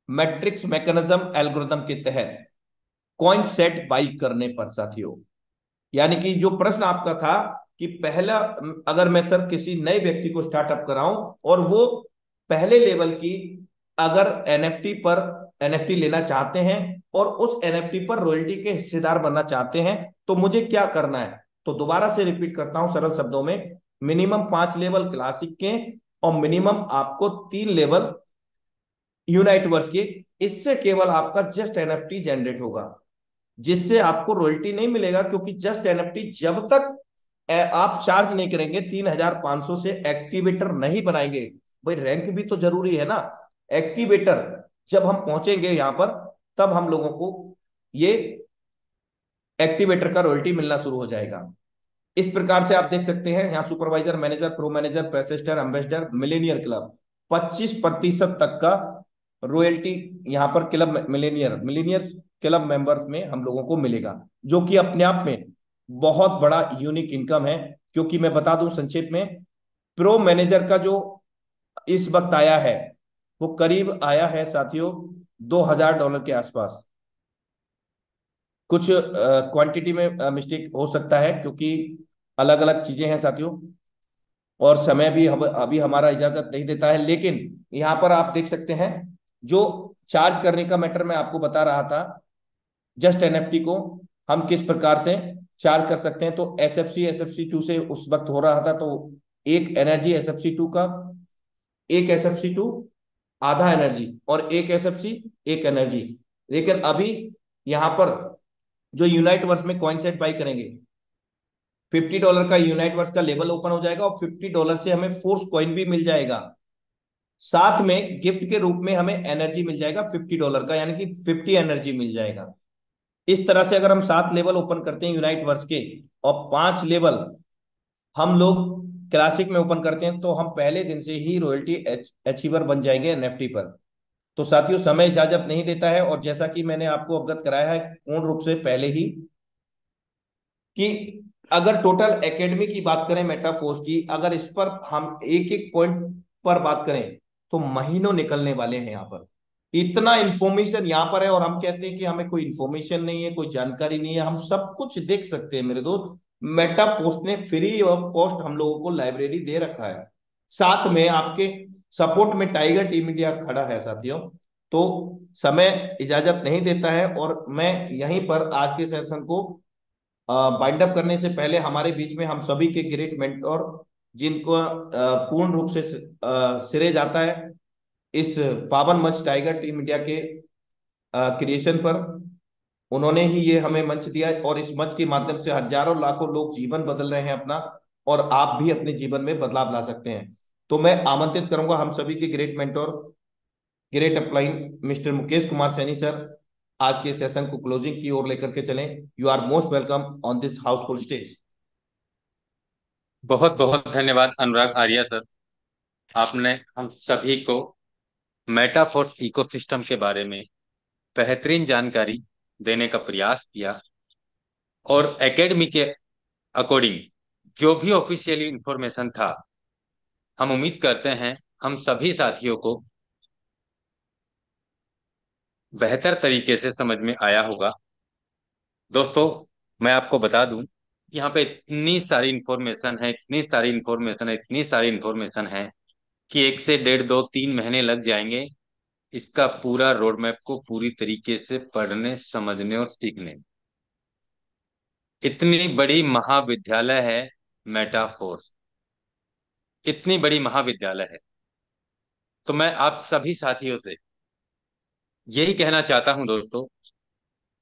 मैट्रिक्स मैकेनिज्म एल्गोरिथम के तहत कॉइन सेट बाई करने पर साथियों। यानी कि जो प्रश्न आपका था कि पहला, अगर मैं सर किसी नए व्यक्ति को स्टार्टअप कराऊं और वो पहले लेवल की अगर एनएफटी पर एनएफटी लेना चाहते हैं और उस एनएफटी पर रॉयल्टी के हिस्सेदार बनना चाहते हैं, तो मुझे क्या करना है? तो दोबारा से रिपीट करता हूं सरल शब्दों में, मिनिमम 5 लेवल क्लासिक के, और मिनिमम आपको 3 लेवल यूनाइट वर्स के। इससे केवल आपका जस्ट एनएफटी जनरेट होगा, जिससे आपको रॉयल्टी नहीं मिलेगा, क्योंकि जस्ट एनएफटी जब तक आप चार्ज नहीं करेंगे, 3,500 से एक्टिवेटर नहीं बनाएंगे। भाई रैंक भी तो जरूरी है ना। एक्टिवेटर जब हम पहुंचेंगे यहां पर, तब हम लोगों को ये एक्टिवेटर का रॉयल्टी मिलना शुरू हो जाएगा। इस प्रकार से आप देख सकते हैं यहाँ सुपरवाइजर, मैनेजर, प्रो मैनेजर, प्रेसिस्टर, एम्बेसडर, मिलेनियर क्लब, 25% तक का रॉयल्टी यहाँ पर क्लब मिलेनियर्स क्लब मेंबर्स में हम लोगों को मिलेगा, जो कि अपने आप में बहुत बड़ा यूनिक इनकम है। क्योंकि मैं बता दूं संक्षेप में, प्रो मैनेजर का जो इस वक्त आया है, वो करीब आया है साथियों $2,000 के आसपास। कुछ क्वांटिटी में मिस्टेक हो सकता है, क्योंकि अलग अलग चीजें हैं साथियों, और समय भी अभी हमारा इजाजत नहीं देता है। लेकिन यहाँ पर आप देख सकते हैं, जो चार्ज करने का मैटर मैं आपको बता रहा था, जस्ट एनएफटी को हम किस प्रकार से चार्ज कर सकते हैं। तो एस एफ सी 2 से उस वक्त हो रहा था, तो एक एनर्जी एस एफ सी 2 का, एक एस एफ सी 2 आधा एनर्जी, और एक एस एफ सी एक एनर्जी। लेकिन अभी यहाँ पर जो यूनाइट वर्स में कॉइन सेट बाई करेंगे, $50 का यूनाइट वर्स का लेवल ओपन हो जाएगा, और $50 से हमें फोर्स कॉइन भी मिल जाएगा। साथ में गिफ्ट के रूप में हमें एनर्जी मिल जाएगा $50 का, यानी कि 50 एनर्जी मिल जाएगा। इस तरह से अगर हम 7 लेवल ओपन करते हैं यूनाइट वर्स के, और 5 लेवल हम लोग क्लासिक में ओपन करते हैं, तो हम पहले दिन से ही रॉयल्टी अचीवर बन जाएंगे एनएफटी पर। तो साथियों, समय इजाजत नहीं देता है, और जैसा कि मैंने आपको अवगत कराया है पूर्ण रूप से पहले ही, कि अगर टोटल एकेडमी की बात करें मेटाफोर्स की, अगर इस पर हम एक एक पॉइंट पर बात करें, तो महीनों निकलने वाले हैं यहाँ पर। इतना इंफॉर्मेशन यहाँ पर है, और हम कहते हैं कि हमें कोई इंफॉर्मेशन नहीं है, कोई जानकारी नहीं है। हम सब कुछ देख सकते हैं मेरे दोस्त। मेटाफोर्स ने फ्री ऑफ कॉस्ट हम लोगों को लाइब्रेरी दे रखा है। साथ में आपके सपोर्ट में टाइगर टीम इंडिया खड़ा है साथियों। तो समय इजाजत नहीं देता है, और मैं यहीं पर आज के सेशन को बाइंड अप करने से पहले, हमारे बीच में हम सभी के ग्रेट मेंटोर, जिनको पूर्ण रूप से सिरे जाता है इस पावन मंच टाइगर टीम इंडिया के क्रिएशन पर। उन्होंने ही ये हमें मंच दिया, और इस मंच के माध्यम से हजारों लाखों लोग जीवन बदल रहे हैं अपना, और आप भी अपने जीवन में बदलाव ला सकते हैं। तो मैं आमंत्रित करूंगा हम सभी के great mentor, great upline mister Mukesh Kumar Saini sir, आज के सेशन को क्लोजिंग की ओर लेकर के चलें। You are most welcome on this house full stage. बहुत बहुत धन्यवाद अनुराग आर्या सर। आपने हम सभी को मेटाफोर्स इकोसिस्टम के बारे में बेहतरीन जानकारी देने का प्रयास किया, और एकेडमी के अकॉर्डिंग जो भी ऑफिशियली इंफॉर्मेशन था, हम उम्मीद करते हैं हम सभी साथियों को बेहतर तरीके से समझ में आया होगा। दोस्तों, मैं आपको बता दूं, यहाँ पे इतनी सारी इंफॉर्मेशन है, इतनी सारी इंफॉर्मेशन है, इतनी सारी इंफॉर्मेशन है कि 1 से 1.5, 2, 3 महीने लग जाएंगे इसका पूरा रोड मैप को पूरी तरीके से पढ़ने, समझने और सीखने। इतनी बड़ी महाविद्यालय है मेटाफोर्स, इतनी बड़ी महाविद्यालय है। तो मैं आप सभी साथियों से यही कहना चाहता हूं दोस्तों,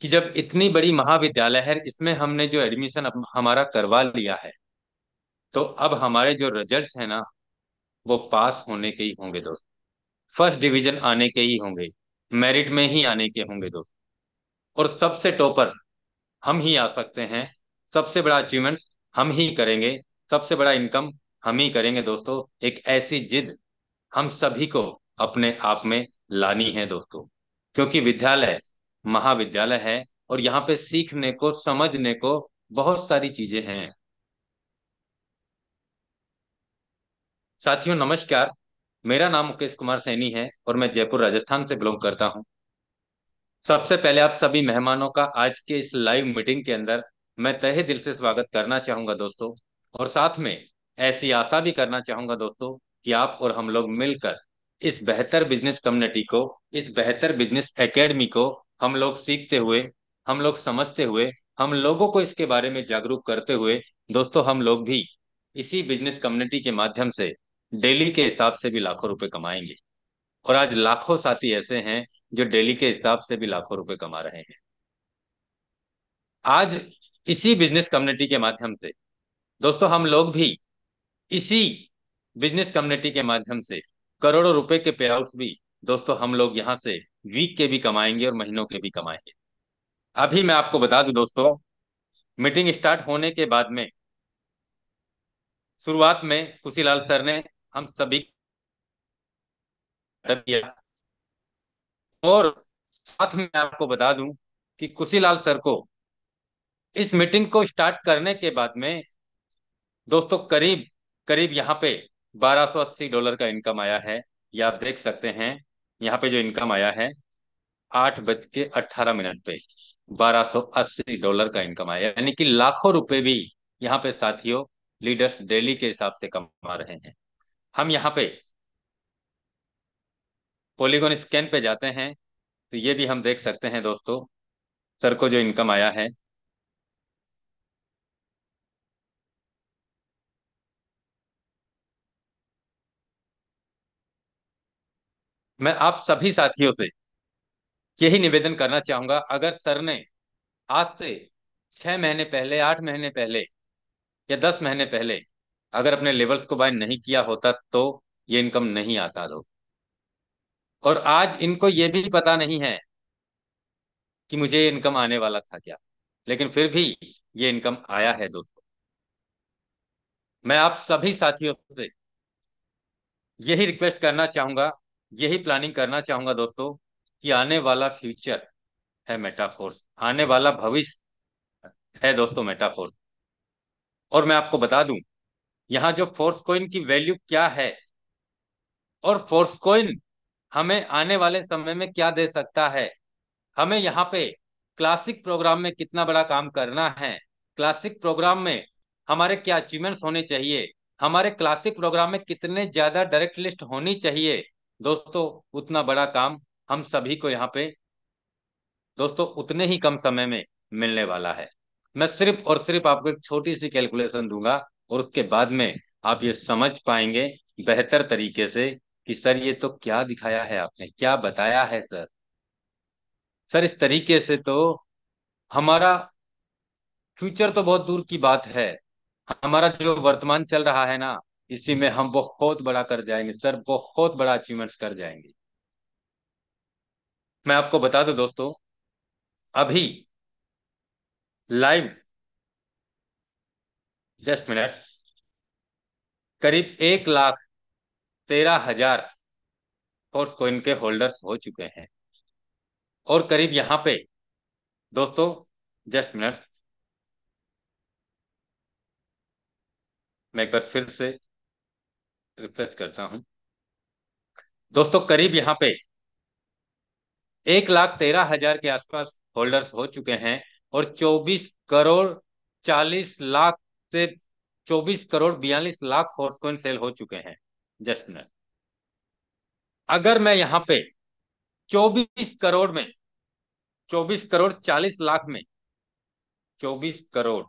कि जब इतनी बड़ी महाविद्यालय है, इसमें हमने जो एडमिशन हमारा करवा लिया है, तो अब हमारे जो रिजल्ट्स है ना, वो पास होने के ही होंगे दोस्त, फर्स्ट डिवीजन आने के ही होंगे, मेरिट में ही आने के होंगे दोस्त। और सबसे टॉपर हम ही आ सकते हैं, सबसे बड़ा अचीवमेंट्स हम ही करेंगे, सबसे बड़ा इनकम हम ही करेंगे दोस्तों। एक ऐसी जिद हम सभी को अपने आप में लानी है दोस्तों, क्योंकि विद्यालय महाविद्यालय है, और यहाँ पे सीखने को, समझने को बहुत सारी चीजें हैं। साथियों नमस्कार, मेरा नाम मुकेश कुमार सैनी है, और मैं जयपुर राजस्थान से बिलोंग करता हूँ। सबसे पहले आप सभी मेहमानों का आज के इस लाइव मीटिंग के अंदर मैं तहे दिल से स्वागत करना चाहूंगा दोस्तों, और साथ में ऐसी आशा भी करना चाहूंगा दोस्तों कि आप और हम लोग मिलकर इस बेहतर बिजनेस कम्युनिटी को, इस बेहतर बिजनेस एकेडमी को हम लोग सीखते हुए, हम लोग समझते हुए, हम लोगों को इसके बारे में जागरूक करते हुए दोस्तों, हम लोग भी इसी बिजनेस कम्युनिटी के माध्यम से डेली के हिसाब से भी लाखों रुपए कमाएंगे। और आज लाखों साथी ऐसे हैं जो डेली के हिसाब से भी लाखों रुपए कमा रहे हैं। आज इसी बिजनेस कम्युनिटी के माध्यम से दोस्तों हम लोग भी इसी बिजनेस कम्युनिटी के माध्यम से करोड़ों रुपए के पे आउट भी दोस्तों हम लोग यहाँ से वीक के भी कमाएंगे और महीनों के भी कमाएंगे। अभी मैं आपको बता दूं दोस्तों, मीटिंग स्टार्ट होने के बाद में शुरुआत में खुशीलाल सर ने हम सभी को किया। और साथ में आपको बता दूं कि खुशीलाल सर को इस मीटिंग को स्टार्ट करने के बाद में दोस्तों करीब करीब यहाँ पे $1280 का इनकम आया है। ये आप देख सकते हैं, यहाँ पे जो इनकम आया है 8:18 पे $1280 का इनकम आया, यानी कि लाखों रुपए भी यहाँ पे साथियों लीडर्स डेली के हिसाब से कमा रहे हैं। हम यहाँ पे पॉलीगॉन स्कैन पे जाते हैं तो ये भी हम देख सकते हैं दोस्तों सर को जो इनकम आया है। मैं आप सभी साथियों से यही निवेदन करना चाहूंगा, अगर सर ने आज से 6 महीने पहले, 8 महीने पहले या 10 महीने पहले अगर अपने लेवल्स को बाय नहीं किया होता तो ये इनकम नहीं आता दो। और आज इनको ये भी पता नहीं है कि मुझे ये इनकम आने वाला था क्या, लेकिन फिर भी ये इनकम आया है दोस्तों। मैं आप सभी साथियों से यही रिक्वेस्ट करना चाहूंगा, यही प्लानिंग करना चाहूंगा दोस्तों कि आने वाला फ्यूचर है मेटाफोर्स, आने वाला भविष्य है दोस्तों मेटाफोर्स। और मैं आपको बता दूं यहाँ जो फोर्स कॉइन की वैल्यू क्या है और फोर्स कॉइन हमें आने वाले समय में क्या दे सकता है। हमें यहाँ पे क्लासिक प्रोग्राम में कितना बड़ा काम करना है, क्लासिक प्रोग्राम में हमारे क्या अचीवमेंट्स होने चाहिए, हमारे क्लासिक प्रोग्राम में कितने ज्यादा डायरेक्ट लिस्ट होनी चाहिए दोस्तों, उतना बड़ा काम हम सभी को यहाँ पे दोस्तों उतने ही कम समय में मिलने वाला है। मैं सिर्फ और सिर्फ आपको एक छोटी सी कैलकुलेशन दूंगा और उसके बाद में आप ये समझ पाएंगे बेहतर तरीके से कि सर ये तो क्या दिखाया है आपने, क्या बताया है सर। सर इस तरीके से तो हमारा फ्यूचर तो बहुत दूर की बात है, हमारा जो वर्तमान चल रहा है ना, इसी में हम बहुत बड़ा कर जाएंगे सर, बहुत बड़ा अचीवमेंट्स कर जाएंगे। मैं आपको बता दूं दोस्तों, अभी लाइव, जस्ट मिनट, करीब 1,13,000 फोर्स कोइन के होल्डर्स हो चुके हैं। और करीब यहाँ पे दोस्तों, जस्ट मिनट, मैं एक बार फिर से रिफ्रेश करता हूं दोस्तों, करीब यहाँ पे 1,13,000 के आसपास होल्डर्स हो चुके हैं। और 24,40,00,000 से 24,42,00,000 फोर्स कॉइन सेल हो चुके हैं। जस्ट मिनट, अगर मैं यहाँ पे 24 करोड़ में, 24,40,00,000 में, 24 करोड़,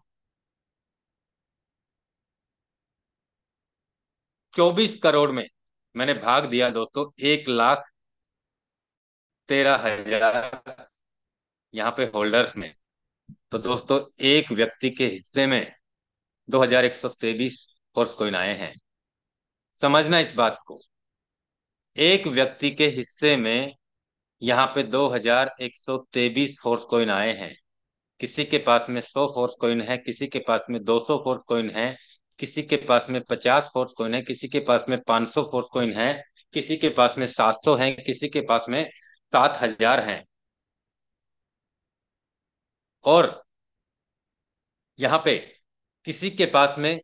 24 करोड़ में मैंने भाग दिया दोस्तों 1,13,000 यहाँ पे होल्डर्स में, तो दोस्तों एक व्यक्ति के हिस्से में 2,123 फोर्स कॉइन आए हैं। समझना इस बात को, एक व्यक्ति के हिस्से में यहाँ पे 2,123 फोर्स कॉइन आए हैं। किसी के पास में 100 फोर्स कॉइन है, किसी के पास में 200 फोर्स कॉइन है, किसी के पास में 50 फोर्स कॉइन है, किसी के पास में 500 फोर्स कॉइन है, किसी के पास में 700 है, किसी के पास में 7,000 है। और यहाँ पे किसी के पास में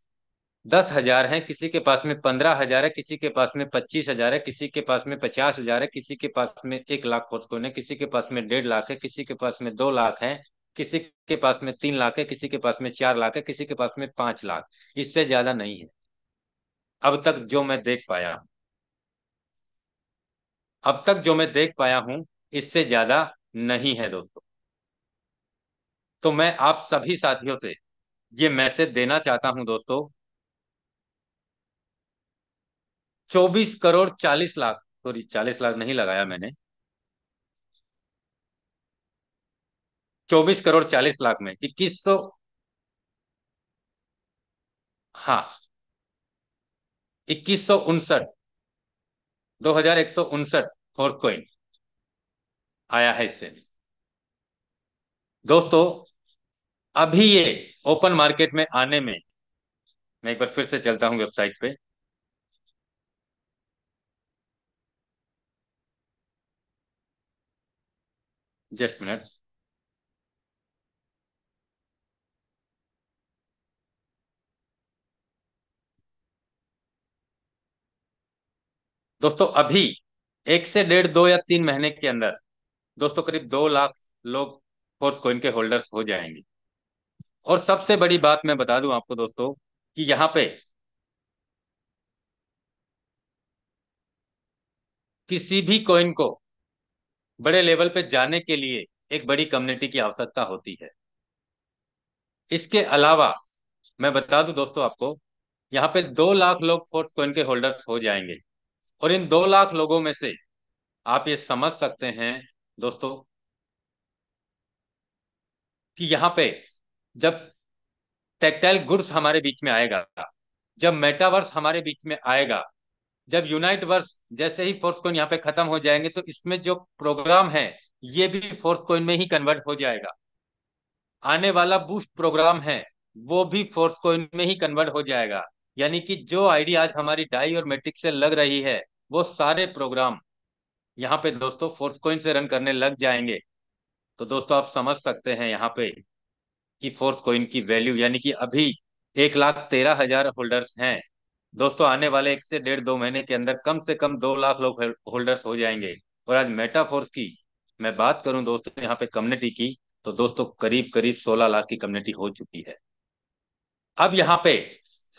10,000 है, किसी के पास में 15,000 है, किसी के पास में 25,000 है, किसी के पास में 50,000 है, किसी के पास में 1,00,000 फोर्सकॉइन है, किसी के पास में 1,50,000 है, किसी के पास में 2,00,000 है, किसी के पास में 3,00,000 है, किसी के पास में 4,00,000 है, किसी के पास में 5,00,000। इससे ज्यादा नहीं है अब तक जो मैं देख पाया हूं, अब तक जो मैं देख पाया हूं, इससे ज्यादा नहीं है दोस्तों। तो मैं आप सभी साथियों से ये मैसेज देना चाहता हूं दोस्तों 24 करोड़ 40 लाख, सॉरी 40 लाख नहीं लगाया मैंने, 24 करोड़ 40 लाख में 2100, हाँ 2159, 2159 फोर्थ कॉइन आया है इससे। दोस्तों अभी ये ओपन मार्केट में आने में, मैं एक बार फिर से चलता हूं वेबसाइट पे, जस्ट मिनट। दोस्तों अभी 1 से 1.5 2 या 3 महीने के अंदर दोस्तों करीब 2 लाख लोग फोर्थ कॉइन के होल्डर्स हो जाएंगे। और सबसे बड़ी बात मैं बता दूं आपको दोस्तों कि यहाँ पे किसी भी कॉइन को बड़े लेवल पे जाने के लिए एक बड़ी कम्युनिटी की आवश्यकता होती है। इसके अलावा मैं बता दूं दोस्तों आपको, यहाँ पे 2 लाख लोग फोर्थ कॉइन के होल्डर्स हो जाएंगे। और इन 2 लाख लोगों में से आप ये समझ सकते हैं दोस्तों कि यहाँ पे जब टेक्टाइल गुड्स हमारे बीच में आएगा, जब मेटावर्स हमारे बीच में आएगा, जब यूनाइट वर्स जैसे ही फोर्थ कॉइन यहाँ पे खत्म हो जाएंगे, तो इसमें जो प्रोग्राम है ये भी फोर्थ कॉइन में ही कन्वर्ट हो जाएगा। आने वाला बूस्ट प्रोग्राम है वो भी फोर्थ कॉइन में ही कन्वर्ट हो जाएगा। यानी कि जो आईडी आज हमारी डाई और मैट्रिक्स से लग रही है, वो सारे प्रोग्राम यहाँ पे दोस्तों फोर्थ कॉइन से रन करने लग जाएंगे। तो दोस्तों आप समझ सकते हैं यहाँ पे कि फोर्थ कॉइन की वैल्यू, यानी कि अभी 1,13,000 होल्डर्स हैं दोस्तों, आने वाले 1 से 1.5 2 महीने के अंदर कम से कम 2 लाख लोग होल्डर्स हो जाएंगे। और आज मेटाफोर्स की मैं बात करूं दोस्तों यहाँ पे कम्युनिटी की, तो दोस्तों करीब करीब 16 लाख की कम्युनिटी हो चुकी है। अब यहाँ पे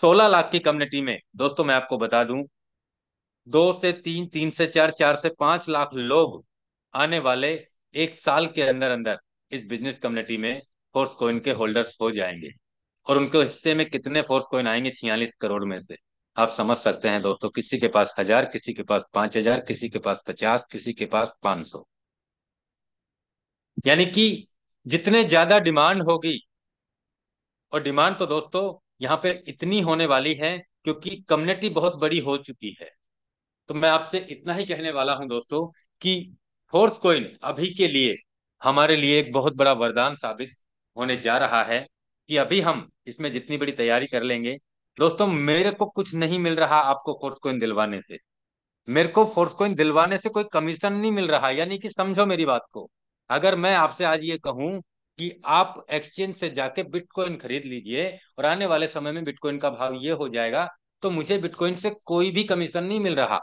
16 लाख की कम्युनिटी में दोस्तों मैं आपको बता दूं, 2 से 3, 3 से 4, 4 से 5 लाख लोग आने वाले 1 साल के अंदर अंदर इस बिजनेस कम्युनिटी में फोर्स कॉइन के होल्डर्स हो जाएंगे। और उनके हिस्से में कितने फोर्स कॉइन आएंगे? 46 करोड़ में से। आप समझ सकते हैं दोस्तों, किसी के पास 1000, किसी के पास 5000, किसी के पास 50, किसी के पास 500। यानी कि जितने ज्यादा डिमांड होगी, और डिमांड तो दोस्तों यहाँ पे इतनी होने वाली है क्योंकि कम्युनिटी बहुत बड़ी हो चुकी है। तो मैं आपसे इतना ही कहने वाला हूं दोस्तों कि फोर्थ कॉइन अभी के लिए हमारे लिए एक बहुत बड़ा वरदान साबित होने जा रहा है कि अभी हम इसमें जितनी बड़ी तैयारी कर लेंगे। दोस्तों मेरे को कुछ नहीं मिल रहा आपको फोर्थ कॉइन दिलवाने से, मेरे को फोर्थ कॉइन दिलवाने से कोई कमीशन नहीं मिल रहा। यानी कि समझो मेरी बात को, अगर मैं आपसे आज ये कहूं कि आप एक्सचेंज से जाके बिटकॉइन खरीद लीजिए और आने वाले समय में बिटकॉइन का भाव ये हो जाएगा, तो मुझे बिटकॉइन से कोई भी कमीशन नहीं मिल रहा।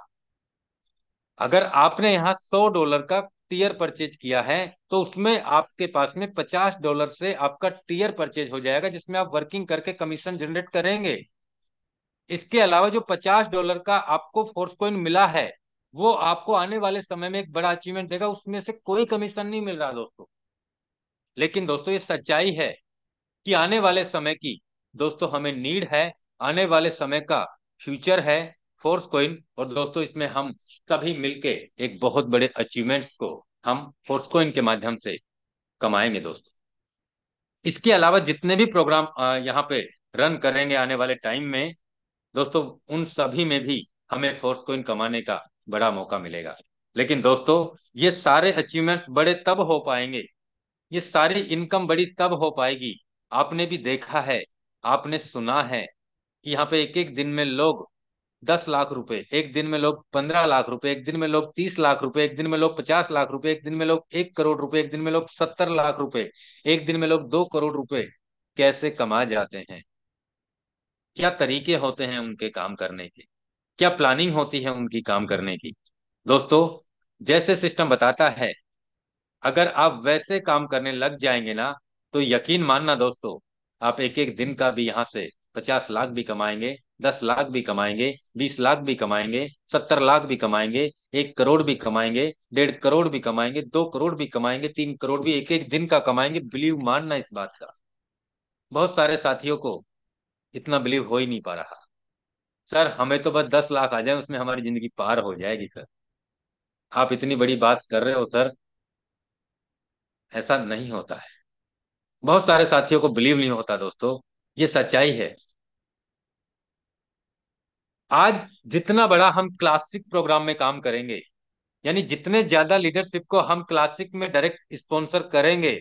अगर आपने यहाँ $100 का टीयर परचेज किया है, तो उसमें आपके पास में $50 से आपका टीयर परचेज हो जाएगा, जिसमें आप वर्किंग करके कमीशन जनरेट करेंगे। इसके अलावा जो $50 का आपको फोर्स कॉइन मिला है, वो आपको आने वाले समय में एक बड़ा अचीवमेंट देगा, उसमें से कोई कमीशन नहीं मिल रहा दोस्तों। लेकिन दोस्तों ये सच्चाई है कि आने वाले समय की दोस्तों हमें नीड है, आने वाले समय का फ्यूचर है फोर्स कॉइन। और दोस्तों इसमें हम सभी मिलके एक बहुत बड़े अचीवमेंट्स को हम फोर्स कॉइन के माध्यम से कमाएंगे दोस्तों। इसके अलावा जितने भी प्रोग्राम यहाँ पे रन करेंगे आने वाले टाइम में दोस्तों, उन सभी में भी हमें फोर्स कॉइन कमाने का बड़ा मौका मिलेगा। लेकिन दोस्तों ये सारे अचीवमेंट्स बड़े तब हो पाएंगे, ये सारी इनकम बड़ी तब हो पाएगी। आपने भी देखा है, आपने सुना है कि यहाँ पे एक एक दिन में लोग 10 लाख रुपए, एक दिन में लोग 15 लाख रुपए, एक दिन में लोग 30 लाख रुपए, एक दिन में लोग 50 लाख रुपए, एक दिन में लोग 1 करोड़ रुपए, एक दिन में लोग 70 लाख रुपए, एक दिन में लोग 2 करोड़ रुपए कैसे कमा जाते हैं। क्या तरीके होते हैं उनके काम करने के, क्या प्लानिंग होती है उनकी काम करने की। दोस्तों जैसे सिस्टम बताता है, अगर आप वैसे काम करने लग जाएंगे ना, तो यकीन मानना दोस्तों, आप एक एक दिन का भी यहाँ से 50 लाख भी कमाएंगे, 10 लाख भी कमाएंगे, 20 लाख भी कमाएंगे, 70 लाख भी कमाएंगे, 1 करोड़ भी कमाएंगे, 1.5 करोड़ भी कमाएंगे, 2 करोड़ भी कमाएंगे, 3 करोड़ भी एक एक दिन का कमाएंगे। बिलीव मानना इस बात का, बहुत सारे साथियों को इतना बिलीव हो ही नहीं पा रहा। सर हमें तो बस 10 लाख आ जाए, उसमें हमारी जिंदगी पार हो जाएगी सर। आप इतनी बड़ी बात कर रहे हो सर, ऐसा नहीं होता है। बहुत सारे साथियों को बिलीव नहीं होता दोस्तों, ये सच्चाई है। आज जितना बड़ा हम क्लासिक प्रोग्राम में काम करेंगे, यानी जितने ज्यादा लीडरशिप को हम क्लासिक में डायरेक्ट स्पॉन्सर करेंगे,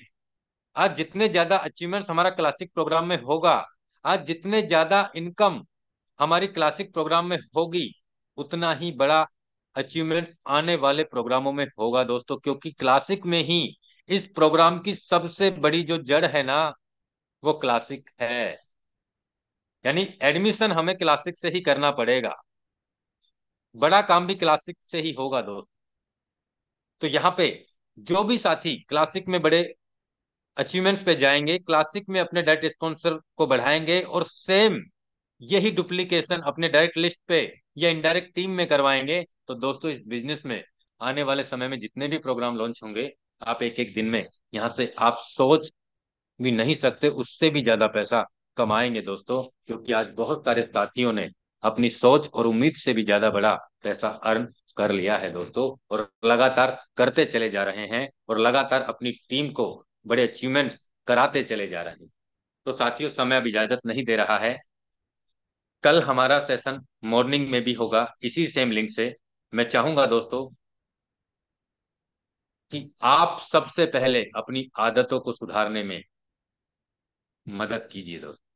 आज जितने ज्यादा अचीवमेंट्स हमारा क्लासिक प्रोग्राम में होगा, आज जितने ज्यादा इनकम हमारी क्लासिक प्रोग्राम में होगी, उतना ही बड़ा अचीवमेंट आने वाले प्रोग्रामों में होगा दोस्तों। क्योंकि क्लासिक में ही इस प्रोग्राम की सबसे बड़ी जो जड़ है ना, वो क्लासिक है। यानी एडमिशन हमें क्लासिक से ही करना पड़ेगा, बड़ा काम भी क्लासिक से ही होगा दोस्त। तो यहाँ पे जो भी साथी क्लासिक में बड़े अचीवमेंट्स पे जाएंगे, क्लासिक में अपने डायरेक्ट स्पॉन्सर को बढ़ाएंगे, और सेम यही डुप्लीकेशन अपने डायरेक्ट लिस्ट पे या इनडायरेक्ट टीम में करवाएंगे, तो दोस्तों इस बिजनेस में आने वाले समय में जितने भी प्रोग्राम लॉन्च होंगे, आप एक एक दिन में यहाँ से आप सोच भी नहीं सकते उससे भी ज्यादा पैसा कमाएंगे दोस्तों। क्योंकि आज बहुत सारे साथियों ने अपनी सोच और उम्मीद से भी ज्यादा बड़ा पैसा अर्न कर लिया है दोस्तों, और लगातार करते चले जा रहे हैं, और लगातार अपनी टीम को बड़े अचीवमेंट्स कराते चले जा रहे हैं। तो साथियों, समय अब इजाजत नहीं दे रहा है। कल हमारा सेशन मॉर्निंग में भी होगा इसी सेम लिंक से। मैं चाहूंगा दोस्तों कि आप सबसे पहले अपनी आदतों को सुधारने में मदद कीजिए दोस्तों।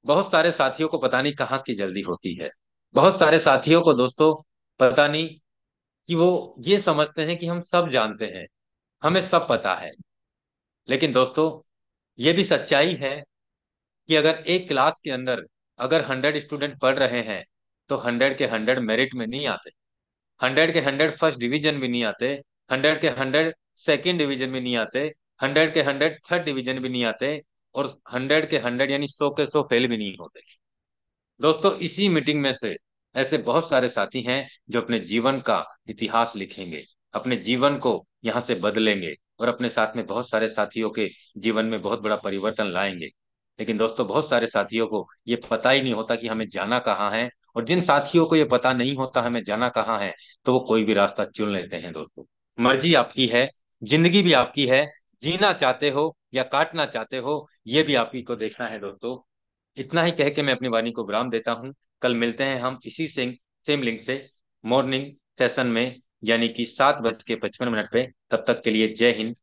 बहुत सारे साथियों को पता नहीं कहाँ की जल्दी होती है। बहुत सारे साथियों को दोस्तों पता नहीं कि वो ये समझते हैं कि हम सब जानते हैं, हमें सब पता है। लेकिन दोस्तों, ये भी सच्चाई है कि अगर एक क्लास के अंदर अगर 100 स्टूडेंट पढ़ रहे हैं, तो 100 के 100 मेरिट में नहीं आते, 100 के 100 फर्स्ट डिवीजन भी नहीं आते, 100 के 100 सेकेंड डिवीजन भी नहीं आते, 100 के 100 थर्ड डिवीजन भी नहीं आते, और 100 के 100 यानी 100 के 100 फेल भी नहीं होते। दोस्तों, इसी मीटिंग में से ऐसे बहुत सारे साथी हैं जो अपने जीवन का इतिहास लिखेंगे, अपने जीवन को यहाँ से बदलेंगे, और अपने साथ में बहुत सारे साथियों के जीवन में बहुत बड़ा परिवर्तन लाएंगे। लेकिन दोस्तों, बहुत सारे साथियों को ये पता ही नहीं होता कि हमें जाना कहाँ है, और जिन साथियों को ये पता नहीं होता हमें जाना कहाँ है, तो वो कोई भी रास्ता चुन लेते हैं दोस्तों। मर्जी आपकी है, जिंदगी भी आपकी है, जीना चाहते हो या काटना चाहते हो, ये भी आप ही को देखना है दोस्तों। इतना ही कह के मैं अपनी वाणी को विराम देता हूँ। कल मिलते हैं हम इसी सेम लिंक से मॉर्निंग सेशन में, यानी कि 7:55 पे। तब तक के लिए जय हिंद,